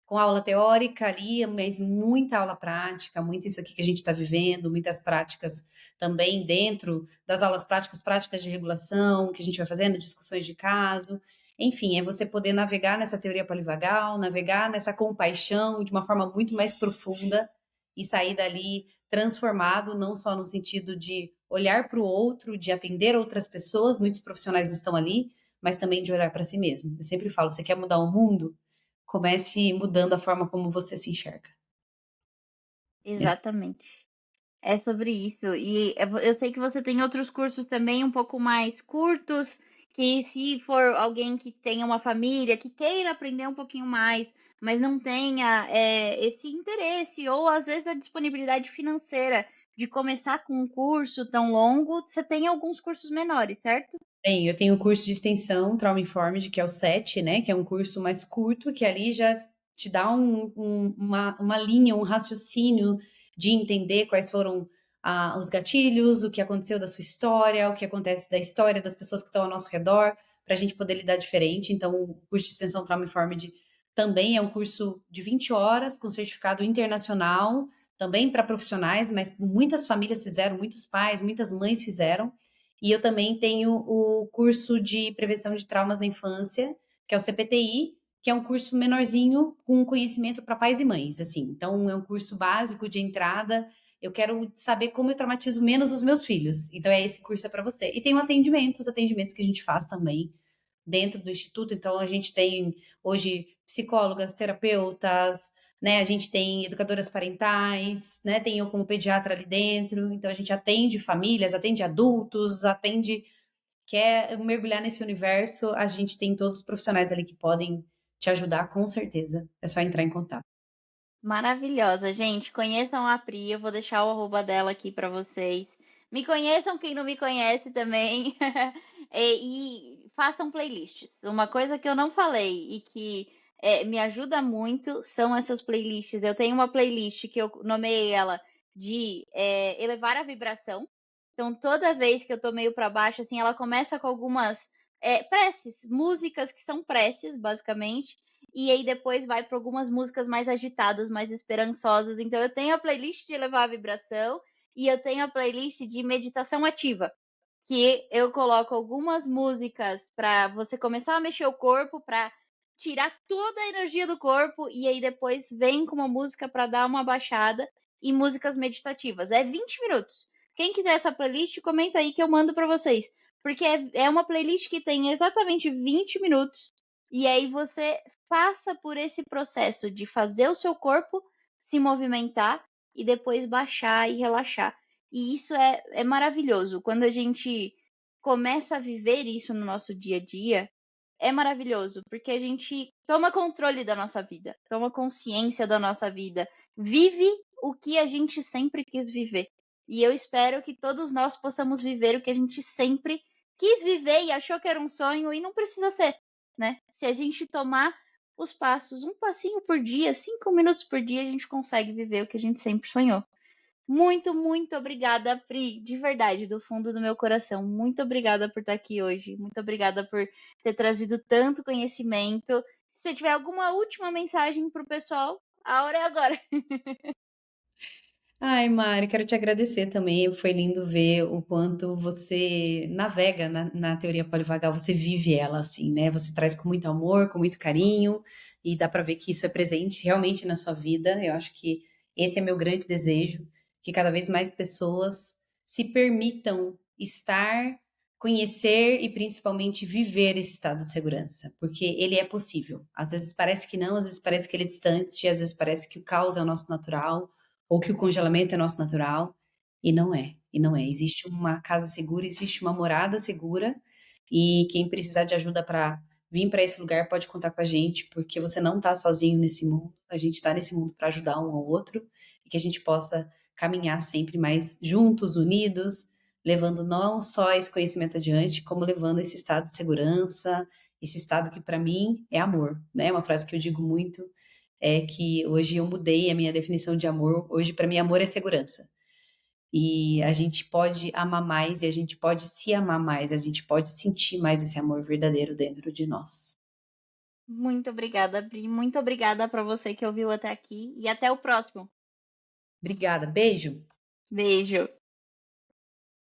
com aula teórica ali, mas muita aula prática, muito isso aqui que a gente está vivendo, muitas práticas também dentro das aulas práticas, práticas de regulação, que a gente vai fazendo, discussões de caso. Enfim, é você poder navegar nessa teoria polivagal, navegar nessa compaixão de uma forma muito mais profunda e sair dali transformado, não só no sentido de olhar para o outro, de atender outras pessoas, muitos profissionais estão ali, mas também de olhar para si mesmo. Eu sempre falo, você quer mudar o mundo? Comece mudando a forma como você se enxerga. Exatamente. É sobre isso. E eu sei que você tem outros cursos também um pouco mais curtos, que se for alguém que tenha uma família, que queira aprender um pouquinho mais, mas não tenha esse interesse, ou às vezes a disponibilidade financeira de começar com um curso tão longo, você tem alguns cursos menores, certo? Bem, eu tenho o curso de extensão Trauma Informed, que é o 7, né? Que é um curso mais curto, que ali já te dá uma linha, um raciocínio de entender quais foram os gatilhos, o que aconteceu da sua história, o que acontece da história das pessoas que estão ao nosso redor, para a gente poder lidar diferente. Então, o curso de extensão Trauma Informed também é um curso de 20 horas, com certificado internacional, também para profissionais, mas muitas famílias fizeram, muitos pais, muitas mães fizeram. E eu também tenho o curso de prevenção de traumas na infância, que é o CPTI, que é um curso menorzinho com conhecimento para pais e mães, assim. Então, é um curso básico de entrada eu quero saber como eu traumatizo menos os meus filhos. Então, esse curso é para você. E tem um atendimento, os atendimentos que a gente faz também dentro do instituto. Então, a gente tem hoje psicólogas, terapeutas, né? A gente tem educadoras parentais, né? Tem eu como pediatra ali dentro. Então, a gente atende famílias, atende adultos, atende. Quer mergulhar nesse universo, a gente tem todos os profissionais ali que podem te ajudar, com certeza. É só entrar em contato. Maravilhosa, gente. Conheçam a Pri, eu vou deixar o arroba dela aqui para vocês. Me conheçam quem não me conhece também. E façam playlists. Uma coisa que eu não falei e que me ajuda muito são essas playlists. Eu tenho uma playlist que eu nomeei ela de elevar a vibração. Então, toda vez que eu tô meio para baixo, assim, ela começa com algumas preces, músicas que são preces, basicamente. E aí depois vai para algumas músicas mais agitadas, mais esperançosas. Então eu tenho a playlist de elevar a vibração e eu tenho a playlist de meditação ativa, que eu coloco algumas músicas para você começar a mexer o corpo, para tirar toda a energia do corpo e aí depois vem com uma música para dar uma baixada e músicas meditativas. É 20 minutos. Quem quiser essa playlist, comenta aí que eu mando para vocês, porque é uma playlist que tem exatamente 20 minutos e aí você passa por esse processo de fazer o seu corpo se movimentar e depois baixar e relaxar. E isso é maravilhoso. Quando a gente começa a viver isso no nosso dia a dia, é maravilhoso, porque a gente toma controle da nossa vida, toma consciência da nossa vida, vive o que a gente sempre quis viver. E eu espero que todos nós possamos viver o que a gente sempre quis viver e achou que era um sonho e não precisa ser, né? Se a gente tomar os passos, um passinho por dia, 5 minutos por dia, a gente consegue viver o que a gente sempre sonhou. Muito, muito obrigada, Pri, de verdade, do fundo do meu coração. Muito obrigada por estar aqui hoje. Muito obrigada por ter trazido tanto conhecimento. Se você tiver alguma última mensagem para o pessoal, a hora é agora. Ai, Mari, quero te agradecer também. Foi lindo ver o quanto você navega na teoria polivagal, você vive ela assim, né? Você traz com muito amor, com muito carinho, e dá para ver que isso é presente realmente na sua vida. Eu acho que esse é meu grande desejo, que cada vez mais pessoas se permitam estar, conhecer e principalmente viver esse estado de segurança, porque ele é possível. Às vezes parece que não, às vezes parece que ele é distante, às vezes parece que o caos é o nosso natural ou que o congelamento é nosso natural, e não é, e não é. Existe uma casa segura, existe uma morada segura, e quem precisar de ajuda para vir para esse lugar pode contar com a gente, porque você não está sozinho nesse mundo, a gente está nesse mundo para ajudar um ao outro, e que a gente possa caminhar sempre mais juntos, unidos, levando não só esse conhecimento adiante, como levando esse estado de segurança, esse estado que para mim é amor, né? Uma frase que eu digo muito, é que hoje eu mudei a minha definição de amor. Hoje, para mim, amor é segurança. E a gente pode amar mais e a gente pode se amar mais, a gente pode sentir mais esse amor verdadeiro dentro de nós. Muito obrigada, Pri. Muito obrigada para você que ouviu até aqui e até o próximo. Obrigada, beijo. Beijo.